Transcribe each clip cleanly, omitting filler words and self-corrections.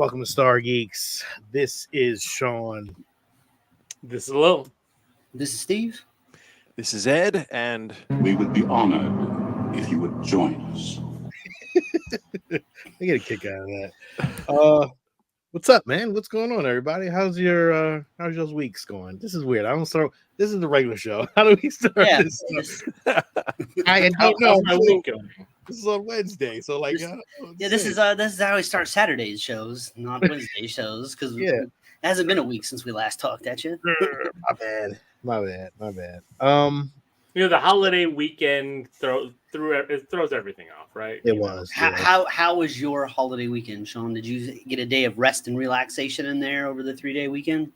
welcome to Stargeekz. This is Sean. This is Lil. This is Steve. This is Ed, and we would be honored if you would join us. I get a kick out of that. What's up, man? What's going on, everybody? How's your weeks going? This is weird. I don't start. This is the regular show. How do we start this? I don't know. My week going? This is on Wednesday, so like, this is how we start Saturday's shows, not Wednesday shows, because it hasn't been a week since we last talked at you. My bad. The holiday weekend throws everything off, right? It was. How was your holiday weekend, Sean? Did you get a day of rest and relaxation in there over the 3-day weekend?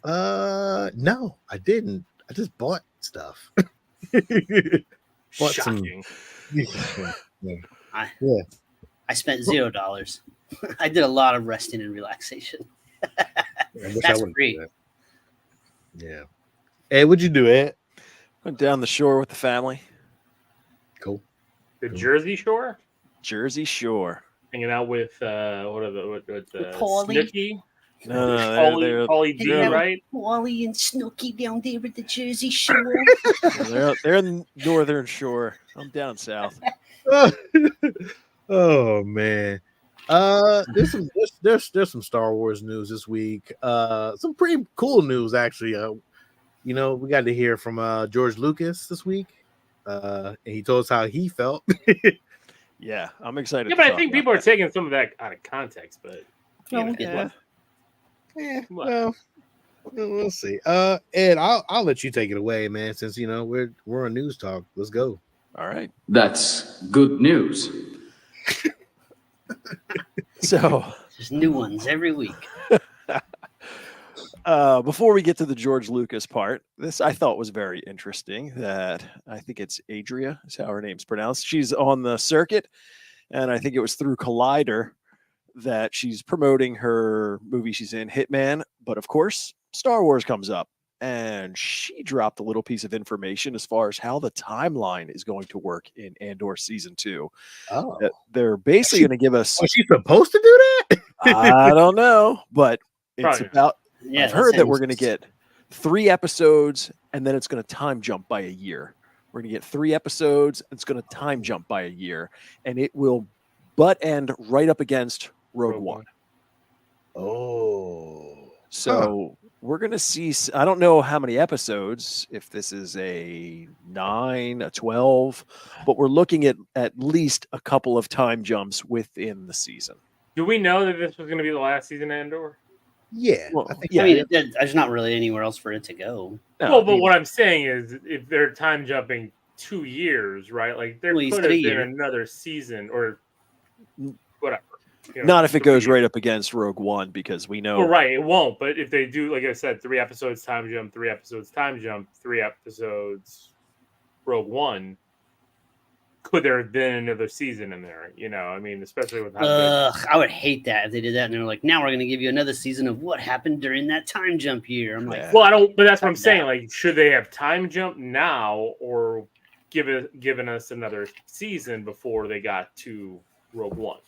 No, I didn't. I just bought stuff. Shocking. I spent $0. I did a lot of resting and relaxation. That's great. Yeah. Hey, what'd you do, Ed? went down the shore with the family. Cool. Jersey Shore? Jersey Shore. Hanging out with Paulie. Snooki? No, Paulie D, right? Paulie and Snooki down there at the Jersey Shore. they're in the northern shore. I'm down south. Oh man. There's some Star Wars news this week. Some pretty cool news actually. We got to hear from George Lucas this week. And he told us how he felt. Yeah, I'm excited. Yeah, but I think people are taking some of that out of context, but well, we'll see. Ed, I'll let you take it away, man, since we're on News Talk. Let's go. All right. That's good news. So there's new ones every week. Before we get to the George Lucas part, this I thought was very interesting. That I think it's Adria is how her name's pronounced. She's on the circuit, and I think it was through Collider that she's promoting her movie she's in, Hitman. But of course, Star Wars comes up, and she dropped a little piece of information as far as how the timeline is going to work in Andor season 2. Oh, they're basically going to give us. Was she supposed to do that? I don't know, but it's Probably. about. Yeah, I've heard that we're going to get 3 episodes, and then it's going to time jump by a year. We're going to get 3 episodes, and it's going to time jump by a year, and it will butt end right up against Rogue One. Oh, so we're going to see. I don't know how many episodes. If this is a 9, a 12, but we're looking at least a couple of time jumps within the season. Do we know that this was going to be the last season of Andor? yeah. Well, I think I mean, there's not really anywhere else for it to go. Well, but what I'm saying is, if they're time jumping 2 years, right? Like there could have been another season or whatever. Not if it goes right up against Rogue One, because we know. Well, right, it won't. But if they do, like I said, 3 episodes time jump, 3 episodes time jump, 3 episodes Rogue One. Could there have been another season in there? I mean, especially with how I would hate that if they did that and they're like, now we're going to give you another season of what happened during that time jump year. I'm like, well, I don't. But that's what I'm saying. Like, should they have time jump now or given us another season before they got to Rogue One?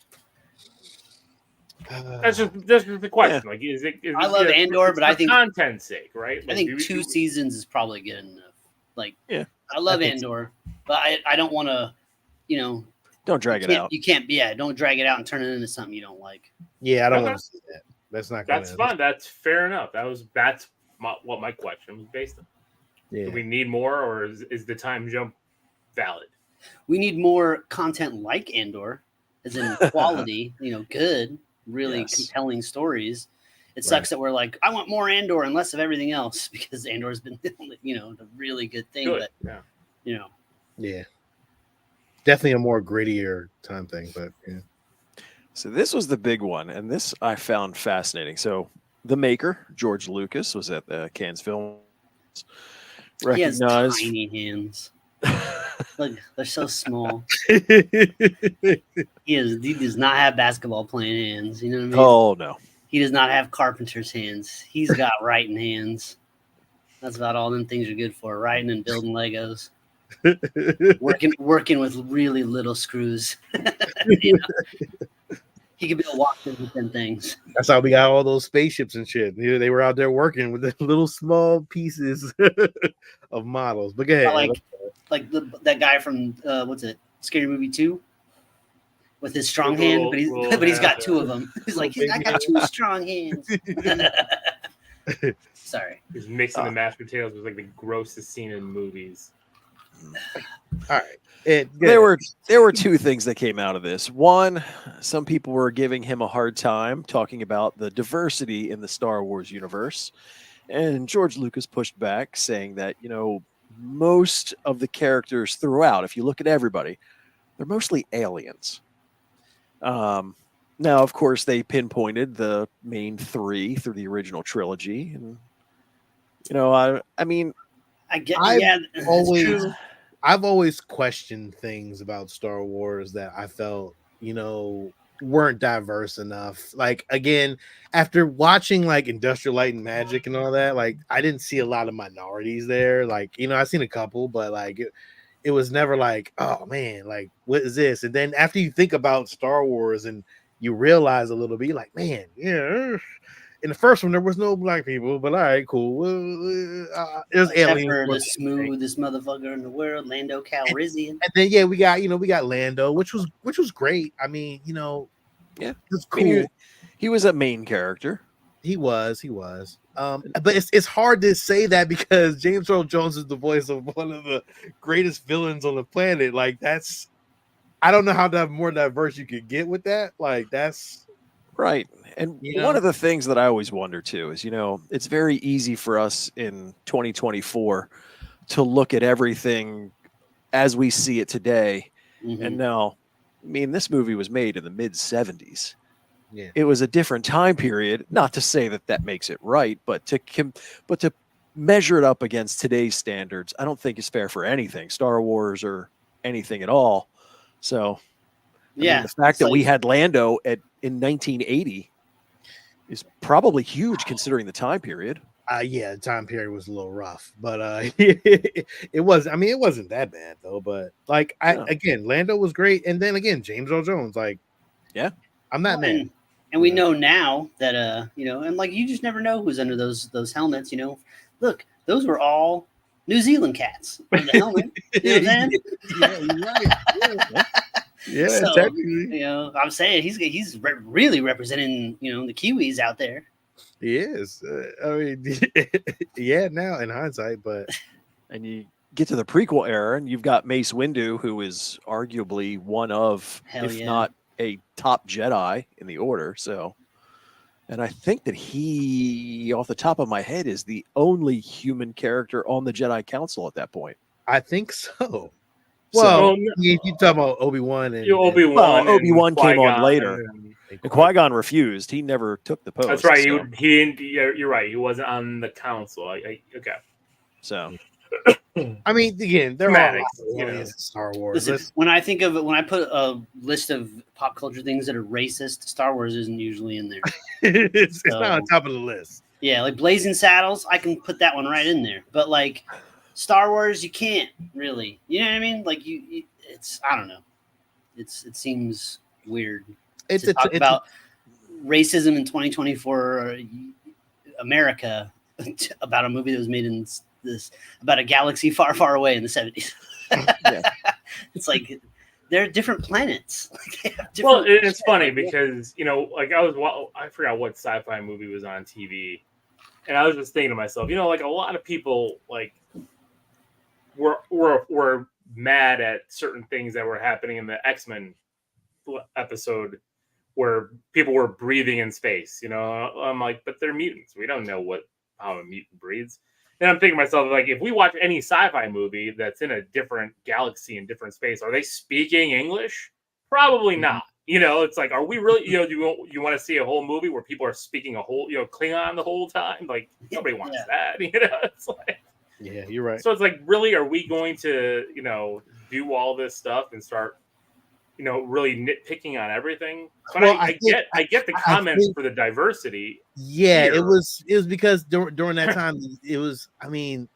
That's just the question. Like, is it? I love Andor, but I think content's sake, right? I think 2 seasons is probably good enough. Like, yeah, I love Andor, but I don't want to. Don't drag it out. You can't. Yeah, don't drag it out and turn it into something you don't like. Yeah, I don't want to see that. That's not. That's fine. That's fair enough. That's what my question was based on. Yeah. Do we need more, or is the time jump valid? We need more content like Andor, as in quality. Good, really compelling stories. It sucks that we're like, I want more Andor and less of everything else, because Andor's been, a really good thing. Good. But yeah. Definitely a more grittier time thing, but yeah. So this was the big one, and this I found fascinating. So the maker, George Lucas, was at the Cannes Film. He has tiny hands. Look, they're so small. He does not have basketball playing hands. You know what I mean? Oh, no. He does not have carpenter's hands. He's got writing hands. That's about all them things are good for, writing and building Legos. Working with really little screws. He could build walkers with them things. That's how we got all those spaceships and shit. They were out there working with the little small pieces of models. But go ahead. Like that guy from what's it? Scary Movie 2 with his strong hand, but he's got two of them. He's like, I got two strong hands. Sorry. He's mixing the mashed potatoes was like the grossest scene in movies. All right. There were two things that came out of this. One, some people were giving him a hard time talking about the diversity in the Star Wars universe. And George Lucas pushed back, saying that, most of the characters throughout, if you look at everybody, they're mostly aliens. Now, of course, they pinpointed the main three through the original trilogy. And, I mean, I've always questioned things about Star Wars that I felt, weren't diverse enough. Like, again, after watching like Industrial Light and Magic and all that, like I didn't see a lot of minorities there. Like, I've seen a couple, but like it was never like, oh man, like what is this? And then after you think about Star Wars and you realize a little bit, you're like, man, yeah. In the first one, there was no black people, but all right, cool. There's aliens. For the smoothest motherfucker in the world, Lando Calrissian. And then we got Lando, which was great. I mean, it was cool. I mean, he was a main character. He was. But it's hard to say that because James Earl Jones is the voice of one of the greatest villains on the planet. Like I don't know how more diverse you could get with that. Like that's right. And one of the things that I always wonder too is, it's very easy for us in 2024 to look at everything as we see it today. Mm-hmm. And now, I mean, this movie was made in the mid 70s. Yeah. It was a different time period. Not to say that makes it right, but to measure it up against today's standards, I don't think it's fair for anything, Star Wars or anything at all. So, I mean, the fact that we had Lando in 1980 is probably huge considering the time period. The time period was a little rough, but it was. I mean, it wasn't that bad though. But like, again, Lando was great, and then again, James Earl Jones. Like, I'm not mad. And we know now that and like you just never know who's under those helmets. Look, those were all New Zealand cats on the helmet. You know what I'm saying? Yeah, you're right. Yeah, so, technically. I'm saying he's really representing the Kiwis out there. He is. I mean, now in hindsight, but and you get to the prequel era, and you've got Mace Windu, who is arguably one of, not a top Jedi in the Order. So, and I think that he, off the top of my head, is the only human character on the Jedi Council at that point. I think so. Well, you talk about Obi-Wan and Obi-Wan came on later. And Qui-Gon refused. He never took the post. That's right. So. You're right. He wasn't on the council. Okay. So, I mean, again, they're all Star Wars. Listen, when I put a list of pop culture things that are racist, Star Wars isn't usually in there. It's not on top of the list. Yeah, like Blazing Saddles, I can put that one right in there. But like Star Wars, you can't really. You know what I mean? Like it's I don't know. It seems weird. It's about racism in 2024 America about a movie that was made in about a galaxy far, far away in the 70s. It's like they're different planets. It's funny because like I forgot what sci-fi movie was on TV, and I was just thinking to myself, like a lot of people like were mad at certain things that were happening in the X-Men episode where people were breathing in space. I'm like, but they're mutants. We don't know how a mutant breathes. And I'm thinking to myself, like, if we watch any sci-fi movie that's in a different galaxy and different space, are they speaking English? Probably not. It's like, are we really? Do you want to see a whole movie where people are speaking a whole Klingon the whole time? Like nobody wants that. It's like, yeah, you're right. So it's like, really, are we going to do all this stuff and start really nitpicking on everything? But I get the comments for the diversity. Yeah, here. It was because during that time it was. I mean,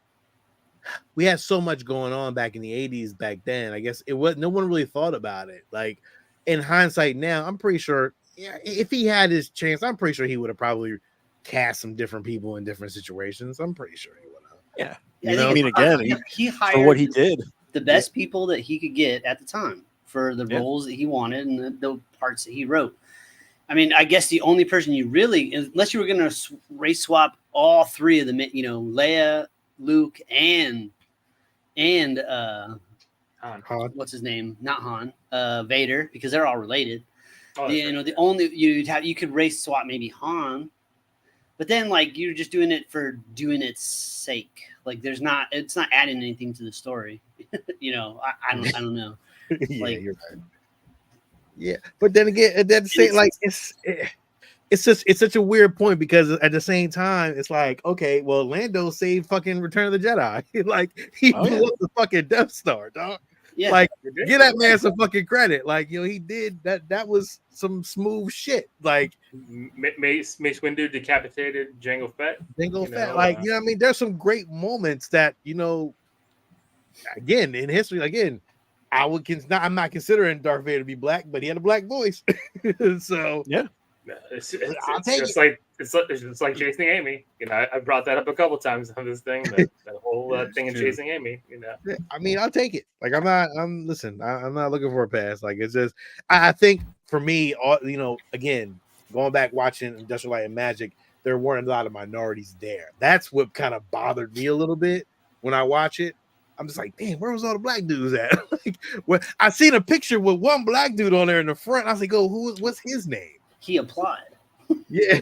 we had so much going on back in the 80s. Back then, I guess it was no one really thought about it. Like in hindsight, now I'm pretty sure yeah, if he had his chance, I'm pretty sure he would have probably cast some different people in different situations. I'm pretty sure he would have. Yeah. You know, I mean, again, he hired for what he did. the best people that he could get at the time for the Yeah. roles that he wanted and the parts that he wrote. I mean, I guess the only person you really, unless you were going to race swap all three of them, you know, Leia, Luke, and Han. what's his name? Not Han, Vader, because they're all related. Oh, You know, the only you could race swap maybe Han, but then like you're just doing it for doing its sake. Like it's not adding anything to the story. You know, I don't know. Yeah, Like- you're right. Yeah, but then again, at the same, like it's such a weird point because at the same time, it's like, okay, well, Lando saved fucking Return of the Jedi. Like he blew up the fucking Death Star, dog. Yeah, Like, give that man some fucking credit. Like, you know, he did that. That was some smooth shit. Like Mace Windu decapitated Jango Fett. Jango You Fett. know, Like, you know what I mean? There's some great moments that, you know, again, in history, again, I'm not considering Darth Vader to be black, but he had a black voice. So Yeah. It's I'll take just like it's like Chasing Amy. You know, I brought that up a couple times on this thing. That whole thing in true. Chasing Amy. You know, yeah, I mean, I'll take it. Like, I'm not looking for a pass. Like, it's just, I think for me, you know, again, going back watching Industrial Light and Magic, there weren't a lot of minorities there. That's what kind of bothered me a little bit when I watch it. I'm just like, damn, where was all the black dudes at? Like, well, I seen a picture with one black dude on there in the front. I was like, oh, what's his name? he applied. Yeah.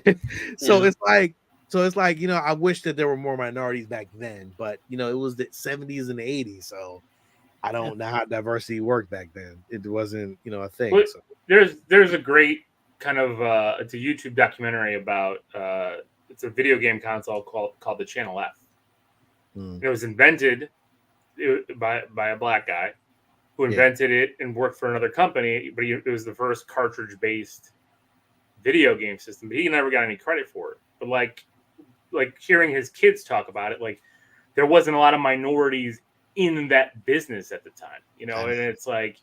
So Yeah. it's like, you know, I wish that there were more minorities back then, but you know, it was the 70s and the 80s. So I don't know how diversity worked back then. It wasn't, you know, a thing. Well, So. there's a great kind of it's a YouTube documentary about it's a video game console called the Channel F. It was invented by a black guy who invented it and worked for another company, but it was the first cartridge-based video game system. But he never got any credit for it. But like hearing his kids talk about it, like there wasn't a lot of minorities in that business at the time, you know. And it's like,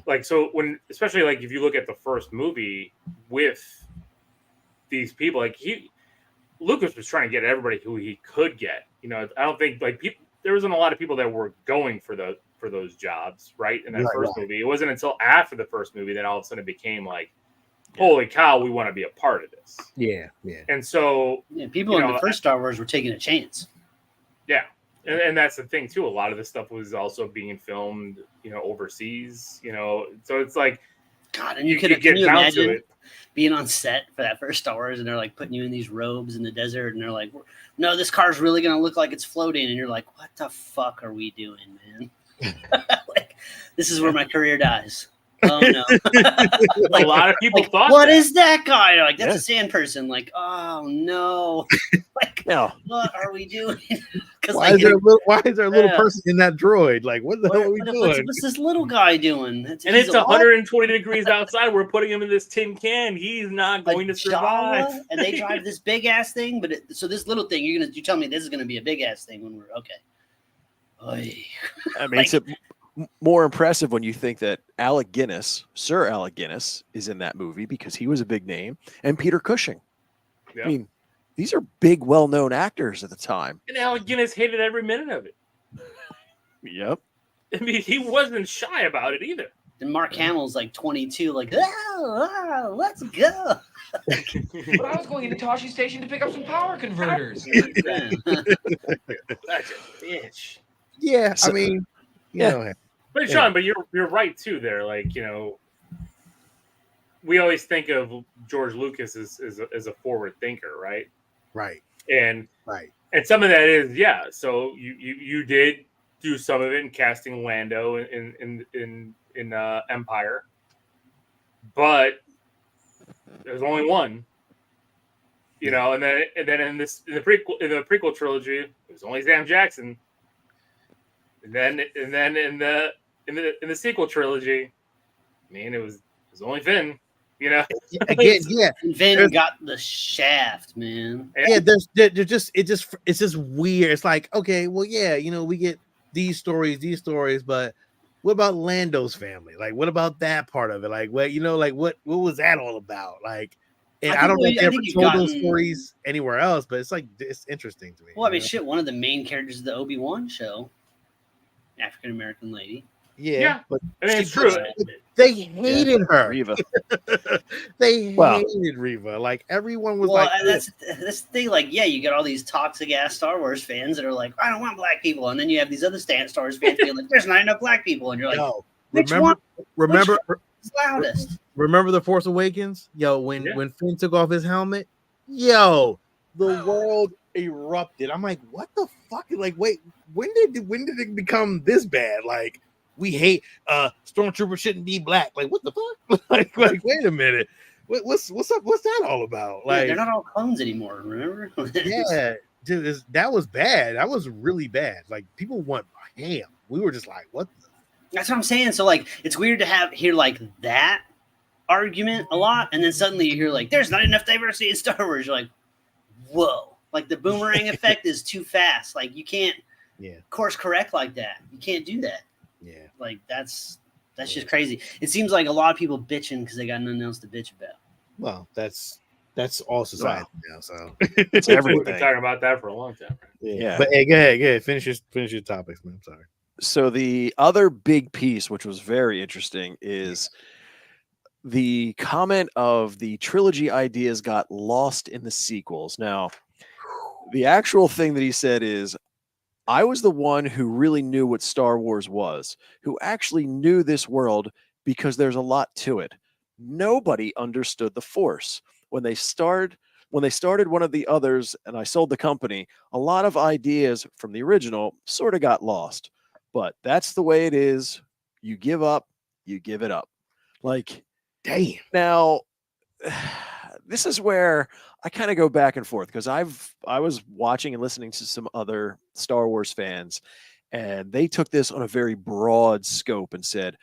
like so when, especially like if you look at the first movie with these people, like Lucas was trying to get everybody who he could get. You know, I don't think like there wasn't a lot of people that were going for those jobs, right? In that first movie, it wasn't until after the first movie that all of a sudden it became like, holy cow, we want to be a part of this. Yeah. And so people in the first Star Wars were taking a chance. Yeah. And that's the thing too. A lot of this stuff was also being filmed, you know, overseas, you know. So it's like, God, and you can you imagine being on set for that first Star Wars, and they're like putting you in these robes in the desert, and they're like, "No, this car's really gonna look like it's floating," and you're like, "What the fuck are we doing, man?" Like, this is where my career dies. Oh no! Like, a lot of people thought, "What is that guy?" They're like, "That's a sand person." Like, oh no! Like, what are we doing? Why is there a little person in that droid? Like, what the hell are we doing? What's this little guy doing? It's 120 degrees outside. We're putting him in this tin can. He's not going to survive. Jawa, and they drive this big ass thing, but so this little thing, you tell me this is gonna be a big ass thing when we're okay. Oy. I mean, it's more impressive when you think that Sir Alec Guinness, is in that movie because he was a big name, and Peter Cushing. Yeah. I mean, these are big, well-known actors at the time. And Alec Guinness hated every minute of it. Yep. I mean, he wasn't shy about it either. And Mark Hamill's like 22, like, let's go. But I was going into Toshi Station to pick up some power converters. That's a bitch. Yeah, I mean, you know. But Sean, but you're right too. There, like, you know, we always think of George Lucas as a forward thinker, right? Right. And some of that is So you did do some of it in casting Lando in Empire, but there's only one. You know, and then in the prequel trilogy, it was only Sam Jackson. And then in the sequel trilogy, man, it was only Finn. You know, again, And Finn got the shaft, man. Yeah, it's just weird. It's like, okay, well, yeah, you know, we get these stories, but what about Lando's family? Like, what about that part of it? Like, what like what was that all about? Like, and I don't know if they ever told those stories anywhere else, but it's like it's interesting to me. Well, I mean, shit. One of the main characters of the Obi-Wan show, African American lady. Yeah, but I mean, it's true. They hated her. Reva. They hated Reva. Like everyone was like, that's the thing. Like, yeah, you got all these toxic ass Star Wars fans that are like, I don't want black people, and then you have these other Star Wars fans being like, there's not enough black people, and you're like, no. Which Remember loudest? Remember The Force Awakens? Yo, when Finn took off his helmet, yo, the world erupted. I'm like, what the fuck? Like, wait, when did it become this bad? Like, we hate stormtroopers shouldn't be black. Like, what the fuck? like, wait a minute. What's up? What's that all about? Like, they're not all clones anymore, remember? Yeah, dude, that was bad. That was really bad. Like, people want ham. We were just like, what the? That's what I'm saying. So like, it's weird to hear like that argument a lot, and then suddenly you hear like, "There's not enough diversity in Star Wars." You're like, "Whoa!" Like the boomerang effect is too fast. Like you can't course correct like that. You can't do that. Yeah, like that's just crazy. It seems like a lot of people bitching because they got nothing else to bitch about. Well, that's all society now. So it's everything. We've been talking about that for a long time. Yeah. But hey, go ahead. Finish your topics, man. I'm sorry. So the other big piece, which was very interesting, is the comment of the trilogy ideas got lost in the sequels. Now, the actual thing that he said is, I was the one who really knew what Star Wars was, who actually knew this world because there's a lot to it. Nobody understood the Force. When they started one of the others and I sold the company, a lot of ideas from the original sort of got lost. But that's the way it is. You give up, you give it up. Like, damn. Now, this is where I kind of go back and forth because I was watching and listening to some other Star Wars fans, and they took this on a very broad scope and said,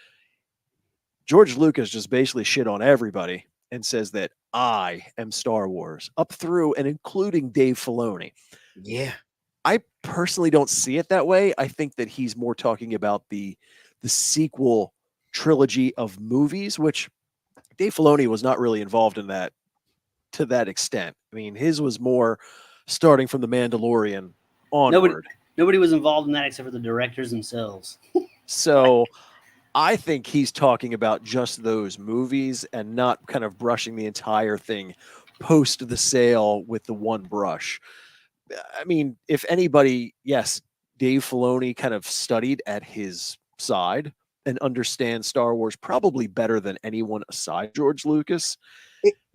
George Lucas just basically shit on everybody and says that I am Star Wars, up through and including Dave Filoni. Yeah. I personally don't see it that way. I think that he's more talking about the sequel trilogy of movies, which Dave Filoni was not really involved in that to that extent. I mean, his was more starting from The Mandalorian onward. Nobody was involved in that except for the directors themselves. So I think he's talking about just those movies and not kind of brushing the entire thing post the sale with the one brush. I mean, if anybody, yes, Dave Filoni kind of studied at his side and understands Star Wars probably better than anyone aside George Lucas.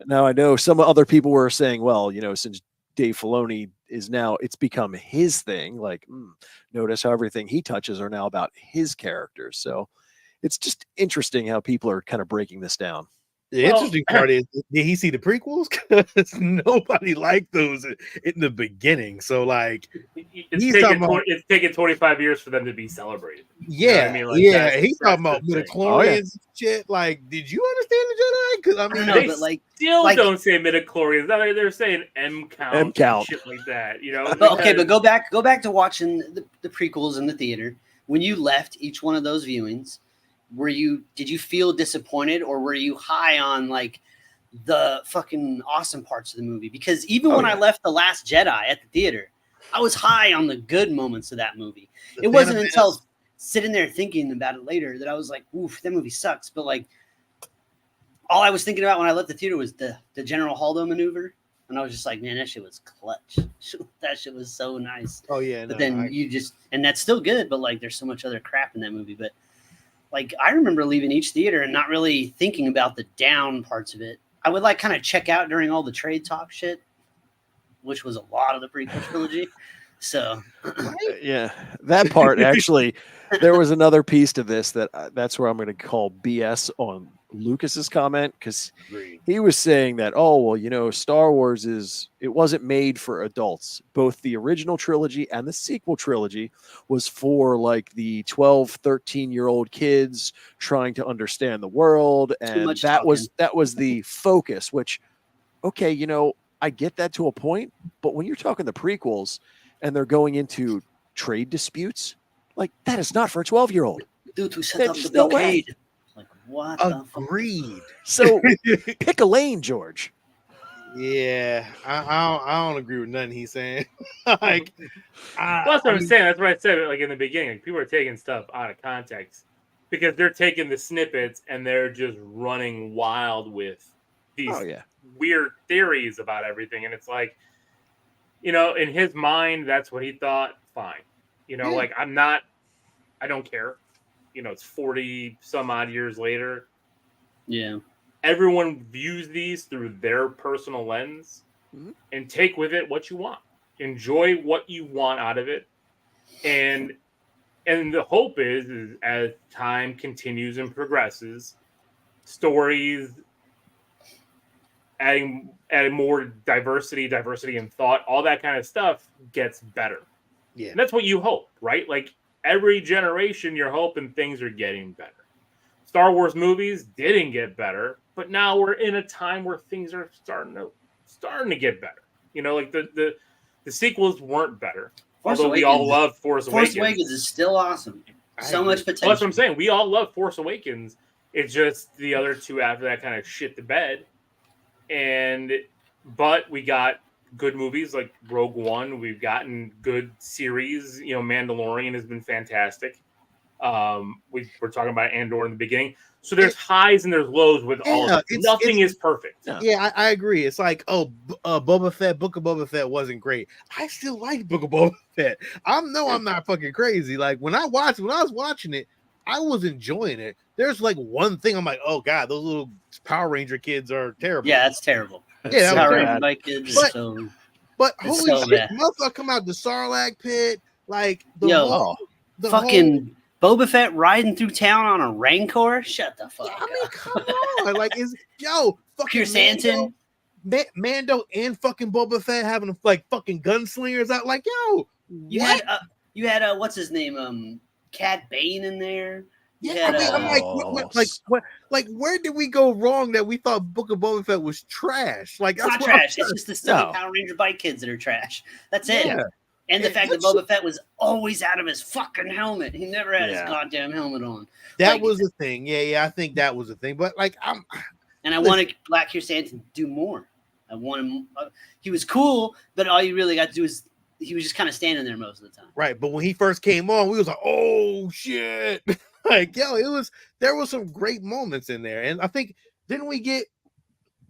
Now, I know some other people were saying, well, since Dave Filoni is now, it's become his thing. Like, notice how everything he touches are now about his characters. So it's just interesting how people are kind of breaking this down. The interesting part is, did he see the prequels? Because nobody liked those in the beginning. So, like, it's taken 25 years for them to be celebrated. Yeah, you know what I mean? He's talking about midichlorians and shit. Like, did you understand the Jedi? Because I mean, they still don't say midichlorians. They're saying M count, shit like that. Okay, but go back to watching the prequels in the theater. When you left each one of those viewings, did you feel disappointed, or were you high on like the fucking awesome parts of the movie? Because even when I left The Last Jedi at the theater, I was high on the good moments of that movie. It wasn't until sitting there thinking about it later that I was like, oof, that movie sucks. But like, all I was thinking about when I left the theater was the General Holdo maneuver. And I was just like, man, that shit was clutch. That shit was so nice. Oh yeah. But and that's still good, but like there's so much other crap in that movie. But like, I remember leaving each theater and not really thinking about the down parts of it. I would like kind of check out during all the trade talk shit, which was a lot of the prequel trilogy. So yeah, that part actually, there was another piece to this that's where I'm going to call BS on Lucas's comment, because he was saying that, Star Wars it wasn't made for adults. Both the original trilogy and the sequel trilogy was for like the 12, 13-year-old kids trying to understand the world, and that was the focus. Which, okay, I get that to a point, but when you're talking the prequels and they're going into trade disputes, like, that is not for a 12-year-old. Dude who set There's up the just no way. blockade. Like, what the fuck? Agreed. So pick a lane, George. Yeah, I don't agree with nothing he's saying. Like, Well, that's what I'm saying. That's what I said like in the beginning. Like, people are taking stuff out of context because they're taking the snippets and they're just running wild with these weird theories about everything. And it's like, you know, in his mind, that's what he thought. Fine. You know, like I don't care. You know, it's 40 some odd years later. Yeah. Everyone views these through their personal lens and take with it what you want. Enjoy what you want out of it. And the hope is as time continues and progresses, stories adding more diversity in thought, all that kind of stuff gets better. Yeah. And that's what you hope, right? Like every generation you're hoping things are getting better. Star Wars movies didn't get better, but now we're in a time where things are starting to get better. You know, like the sequels weren't better. Although we all love Force Awakens. Force Awakens is still awesome. So much potential. Well, that's what I'm saying. We all love Force Awakens. It's just the other two after that kind of shit the bed. But we got good movies like Rogue One. We've gotten good series. You know, Mandalorian has been fantastic. We were talking about Andor in the beginning. So there's highs and there's lows with all of it. Nothing is perfect. Yeah, I agree. It's like, Boba Fett, Book of Boba Fett wasn't great. I still like Book of Boba Fett. I'm not fucking crazy. Like when I was watching it, I was enjoying it. There's like one thing I'm like, oh god, those little Power Ranger kids are terrible. Yeah, that's terrible. Yeah, Power Ranger kids are so. But holy shit, motherfucker come out the Sarlacc pit, like the fucking Boba Fett riding through town on a Rancor. Shut the fuck up. I mean, come on, like fucking Pierce Anton, Mando, and fucking Boba Fett having like fucking gunslingers out. Like, you had what's his name, Cad Bane in there. Yeah, I'm like, where did we go wrong that we thought Book of Boba Fett was trash? Like, it's not trash. It's just the silly Power Ranger bike kids that are trash. That's it. Yeah. And the fact that Boba Fett was always out of his fucking helmet. He never had his goddamn helmet on. That was the thing. Yeah, I think that was the thing. But like, I wanted Black Kirsanton to do more. I want him. He was cool, but all you really got to do is he was just kind of standing there most of the time. Right, but when he first came on, we was like, oh shit. Like, there was some great moments in there. And I think we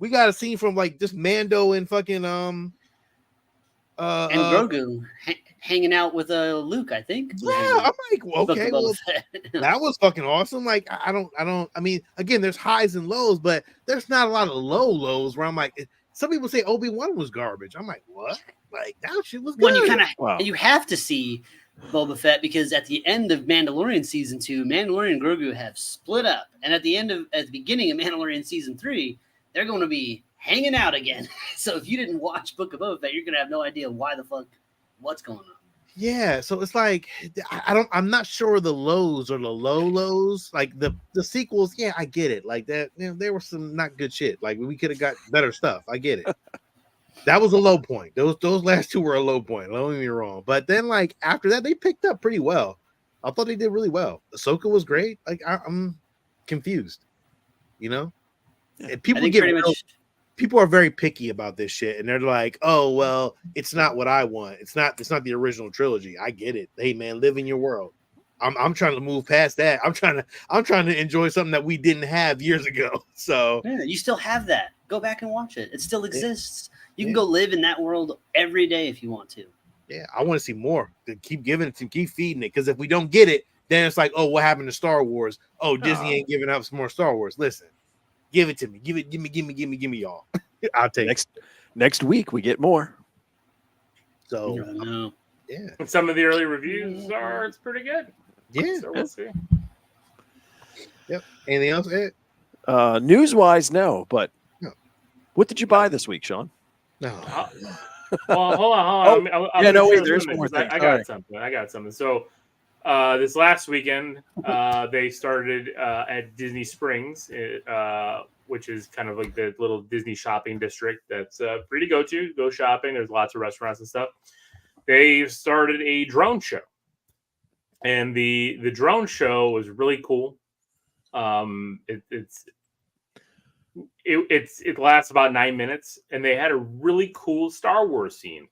got a scene from like just Mando and fucking and Grogu hanging out with Luke, I think. Yeah, I'm like, okay, well, that was fucking awesome. Like, I mean, again, there's highs and lows, but there's not a lot of lows where I'm like, some people say Obi-Wan was garbage. I'm like, what? Like, that shit was good. When you you have to see Boba Fett because at the end of Mandalorian season 2, Mandalorian and Grogu have split up, and at the beginning of Mandalorian season 3, they're going to be hanging out again. So if you didn't watch Book of Boba Fett, you're going to have no idea what's going on. Yeah, so it's like I'm not sure the lows or the lows. Like the sequels, yeah, I get it. Like that, there was some not good shit. Like we could have got better stuff. I get it. That was a low point. Those last two were a low point. Don't get me wrong. But then, like after that, they picked up pretty well. I thought they did really well. Ahsoka was great. Like I'm confused. And people are very picky about this shit, and they're like, "Oh well, it's not what I want. It's not the original trilogy." I get it. Hey man, live in your world. I'm trying to move past that. I'm trying to enjoy something that we didn't have years ago. So yeah, you still have that. Go back and watch it. It still exists. You can go live in that world every day if you want to. Yeah, I want to see more. To keep giving it, to keep feeding it. Because if we don't get it, then it's like, oh, what happened to Star Wars? Oh, Disney ain't giving up some more Star Wars. Listen, give it to me. Give me, y'all. I'll take it. Next week we get more. So yeah. And some of the early reviews it's pretty good. Yeah. So we'll see. Yep. Anything else, Ed? News-wise, no. But what did you buy this week, Sean? No. Well, hold on. There's more things. I got something. So this last weekend, they started at Disney Springs, which is kind of like the little Disney shopping district that's free to go shopping. There's lots of restaurants and stuff. They started a drone show. And the drone show was really cool. It lasts about 9 minutes, and they had a really cool Star Wars scene.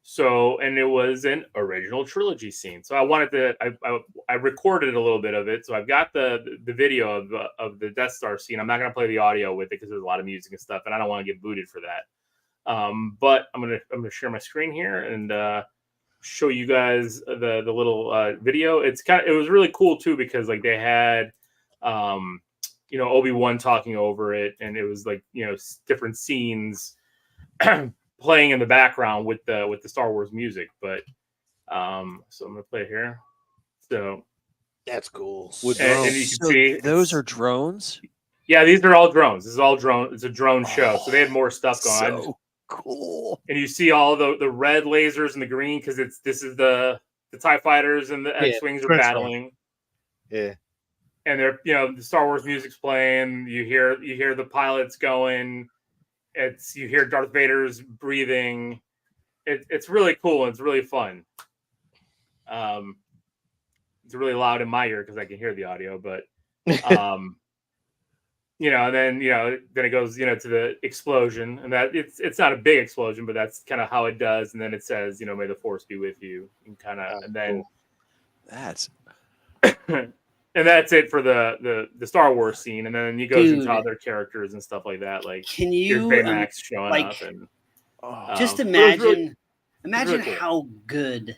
So, and it was an original trilogy scene. So I recorded a little bit of it. So I've got the video of the Death Star scene. I'm not going to play the audio with it because there's a lot of music and stuff, and I don't want to get booted for that. But I'm gonna share my screen here and show you guys the little video. It was really cool too, because like they had Obi-Wan talking over it, and it was like different scenes playing in the background with the Star Wars music. But so I'm gonna play it here. So That's cool. And you can see those are drones. Yeah, these are all drones. This is all drone. It's a drone show, so they had more stuff going on. So cool. And you see all the red lasers and the green because this is the TIE fighters and the X-wings are battling. Yeah. And they're the Star Wars music's playing. You hear the pilots going. You hear Darth Vader's breathing. It's really cool and it's really fun. It's really loud in my ear because I can hear the audio, but and then then it goes to the explosion, and that it's not a big explosion, but that's kind of how it does. And then it says may the force be with you, and kind of and then cool. That's and that's it for the Star Wars scene. And then he goes into other characters and stuff like that. Like, can you Baymax showing up and just imagine really cool. how good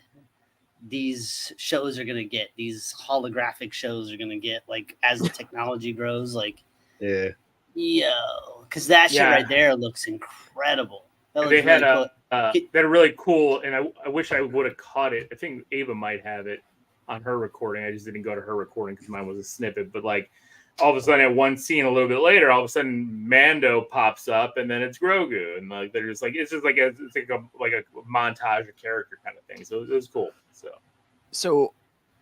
these shows are going to get, these holographic shows are going to get, like, as the technology grows, like, because that shit right there looks incredible. They had a really cool, and I wish I would have caught it. I think Ava might have it on her recording. I just didn't go to her recording because mine was a snippet. But like, all of a sudden, at one scene a little bit later, all of a sudden Mando pops up, and then it's Grogu, and like they're just like it's like a montage of character kind of thing. So it was cool. So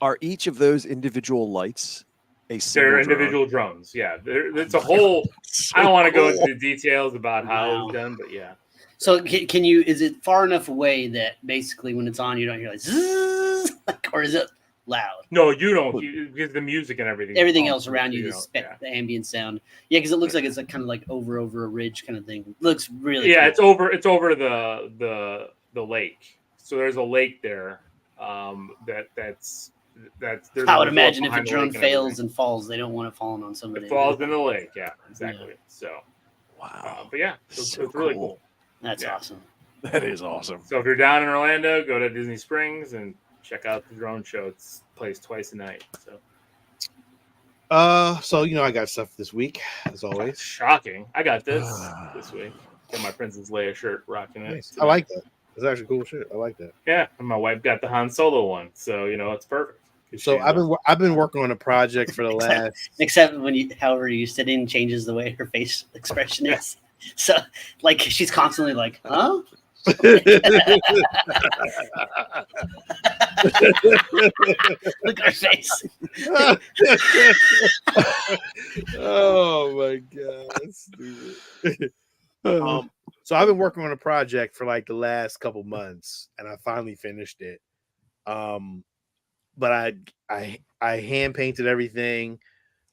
are each of those individual lights a single They're individual drone? drones. Yeah, it's a whole. I don't want to go into the details about how it was done, but yeah. So can you? Is it far enough away that basically when it's on, you don't hear like zzz, or is it loud? No, you don't. Because the music and everything. Everything else around you, the ambient sound. Yeah, because it looks like it's like kind of like over a ridge kind of thing. It looks really. Yeah, cool. it's over the lake. So there's a lake there. That's. I would imagine if a drone fails and falls, they don't want it falling on somebody. It falls in the lake. Yeah, exactly. Yeah. So. Wow. But yeah, it's really cool. That's awesome. That is awesome. So if you're down in Orlando, go to Disney Springs and check out the drone show. It plays twice a night. So I got stuff this week as always. Shocking! I got this week. Got my Princess Leia shirt, rocking it. Nice. I like that. It's actually cool shit. I like that. Yeah, and my wife got the Han Solo one, so it's perfect. So I've been working on a project for the last. Except when however you sit in changes the way her face expression is. So like she's constantly like, huh? Look at her face. Oh my god, that's stupid. So I've been working on a project for like the last couple months, and I finally finished it. But I hand painted everything,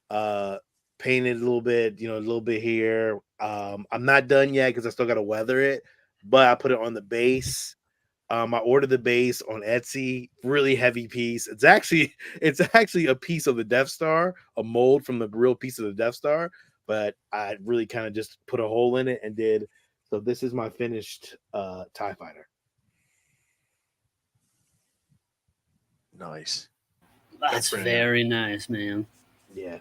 painted a little bit, a little bit here. I'm not done yet because I still got to weather it, but I put it on the base. I ordered the base on Etsy, really heavy piece. It's actually a piece of the Death Star, a mold from the real piece of the Death Star, but I really kind of just put a hole in it and did. So this is my finished TIE Fighter. Nice. That's very nice, man. Yeah.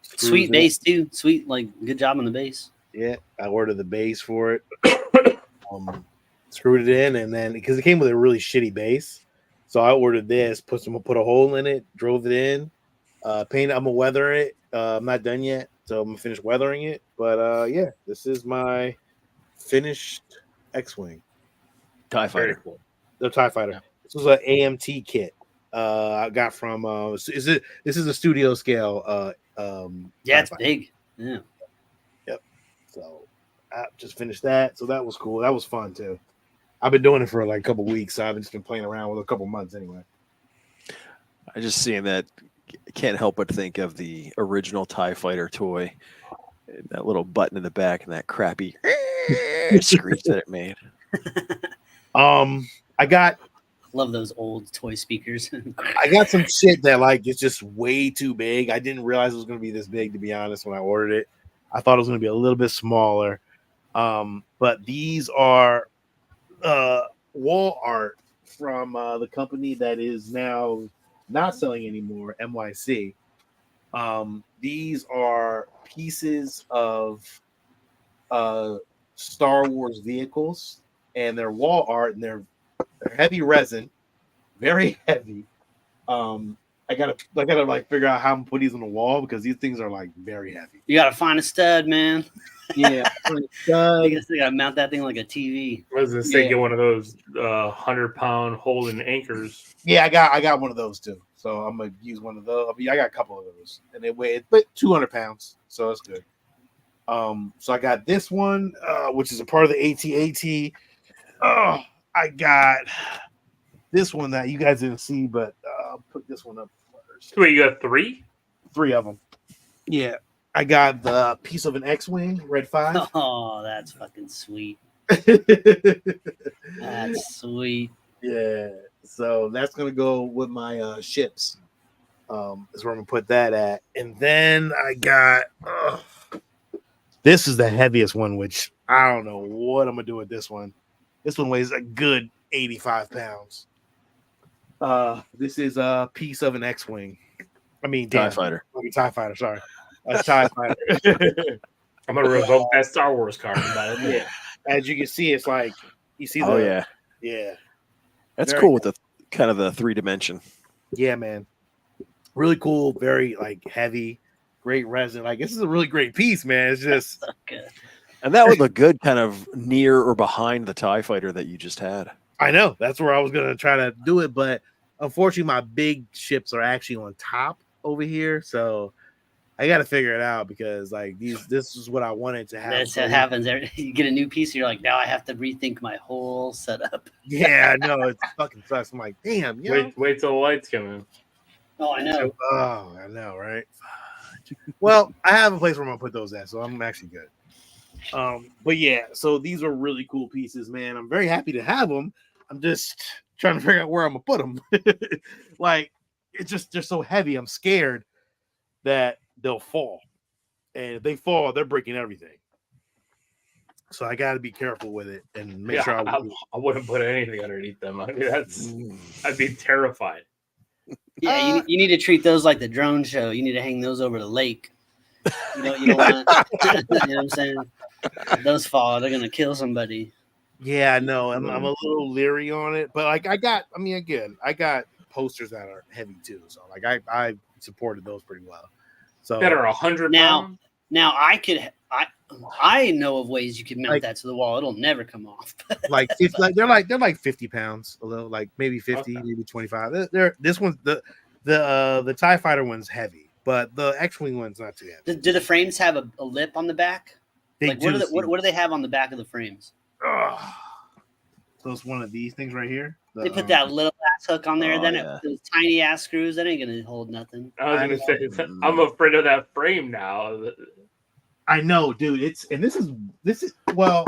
Sweet base too. Sweet, like good job on the base. Yeah, I ordered the base for it. Screwed it in, and then because it came with a really shitty base, so I ordered this. Put a hole in it, drove it in, painted. I'm gonna weather it. I'm not done yet, so I'm gonna finish weathering it. But yeah, this is my finished X-wing TIE Fighter. Cool. The TIE Fighter. Yeah. This was an AMT kit. I got from. This is a studio scale. Yeah, it's big. Yeah. Yep. So I just finished that. So that was cool. That was fun too. I've been doing it for like a couple weeks. So I've just been playing around with a couple months anyway. I just seeing that. Can't help but think of the original TIE Fighter toy. That little button in the back and that crappy screech that it made. I got Love those old toy speakers. some shit that like it's just way too big. I didn't realize it was gonna be this big, to be honest, when I ordered it. I thought it was gonna be a little bit smaller. But these are wall art from the company that is now not selling anymore, MYC. These are pieces of Star Wars vehicles, and they're wall art, and they're heavy resin, very heavy. I gotta like figure out how I'm put these on the wall because these things are like very heavy. You gotta find a stud, man. Yeah, I guess they gotta mount that thing like a TV. I was gonna say get one of those 100-pound holding anchors. yeah, I got one of those too. So I'm gonna use one of those. I mean, I got a couple of those, and they weigh but 200 pounds, so that's good. So I got this one, which is a part of the AT-AT. I got this one that you guys didn't see, but I'll put this one up first. Wait, you got 3? 3 of them. Yeah, I got the piece of an X-wing, Red 5. Oh, that's fucking sweet. That's sweet. Yeah, so that's gonna go with my ships. Is where I'm gonna put that at, and then I got this is the heaviest one, which I don't know what I'm gonna do with this one. This one weighs a good 85 pounds. This is a piece of an X-wing. I mean, TIE Fighter. I mean, TIE Fighter. Sorry, a TIE Fighter. I'm gonna revoke that Star Wars card. Yeah, as you can see, it's like you see. Oh yeah, yeah. That's Very cool with the kind of the 3-dimension. Yeah, man. Really cool, very like heavy, great resin. Like this is a really great piece, man. It's just So good. And that would look good kind of near or behind the TIE Fighter that you just had. I know that's where I was gonna try to do it, but unfortunately my big ships are actually on top over here. So I gotta figure it out because like this is what I wanted to have. That's what happens. You get a new piece, you're like, now I have to rethink my whole setup. Yeah, no, it fucking sucks. I'm like, damn, you know? Wait till the lights come in. Oh, I know. Oh, I know, right? Well, I have a place where I'm gonna put those at, so I'm actually good. But yeah, so these are really cool pieces, man. I'm very happy to have them. I'm just trying to figure out where I'm gonna put them. Like, it's just they're so heavy. I'm scared that they'll fall, and if they fall, they're breaking everything. So I got to be careful with it and make sure I wouldn't put anything underneath them. I mean, I'd be terrified. Yeah, you need to treat those like the drone show. You need to hang those over the lake. You don't want to, you know what I'm saying? If those fall, they're gonna kill somebody. Yeah, no, I'm a little leery on it, but like I got posters that are heavy too, so like I supported those pretty well. So That are 100 pounds. Now I know of ways you can mount that to the wall. It'll never come off. like 50, they're like 50 pounds, a little like maybe 50, maybe 25. They're this one's the TIE Fighter one's heavy, but the X-Wing one's not too heavy. Do the frames have a lip on the back? They like do. What do they have on the back of the frames? So it's one of these things right here. They put that little ass hook on there. yeah. Those tiny ass screws. That ain't gonna hold nothing. I was gonna say, I'm afraid of that frame now. I know, dude. This is well,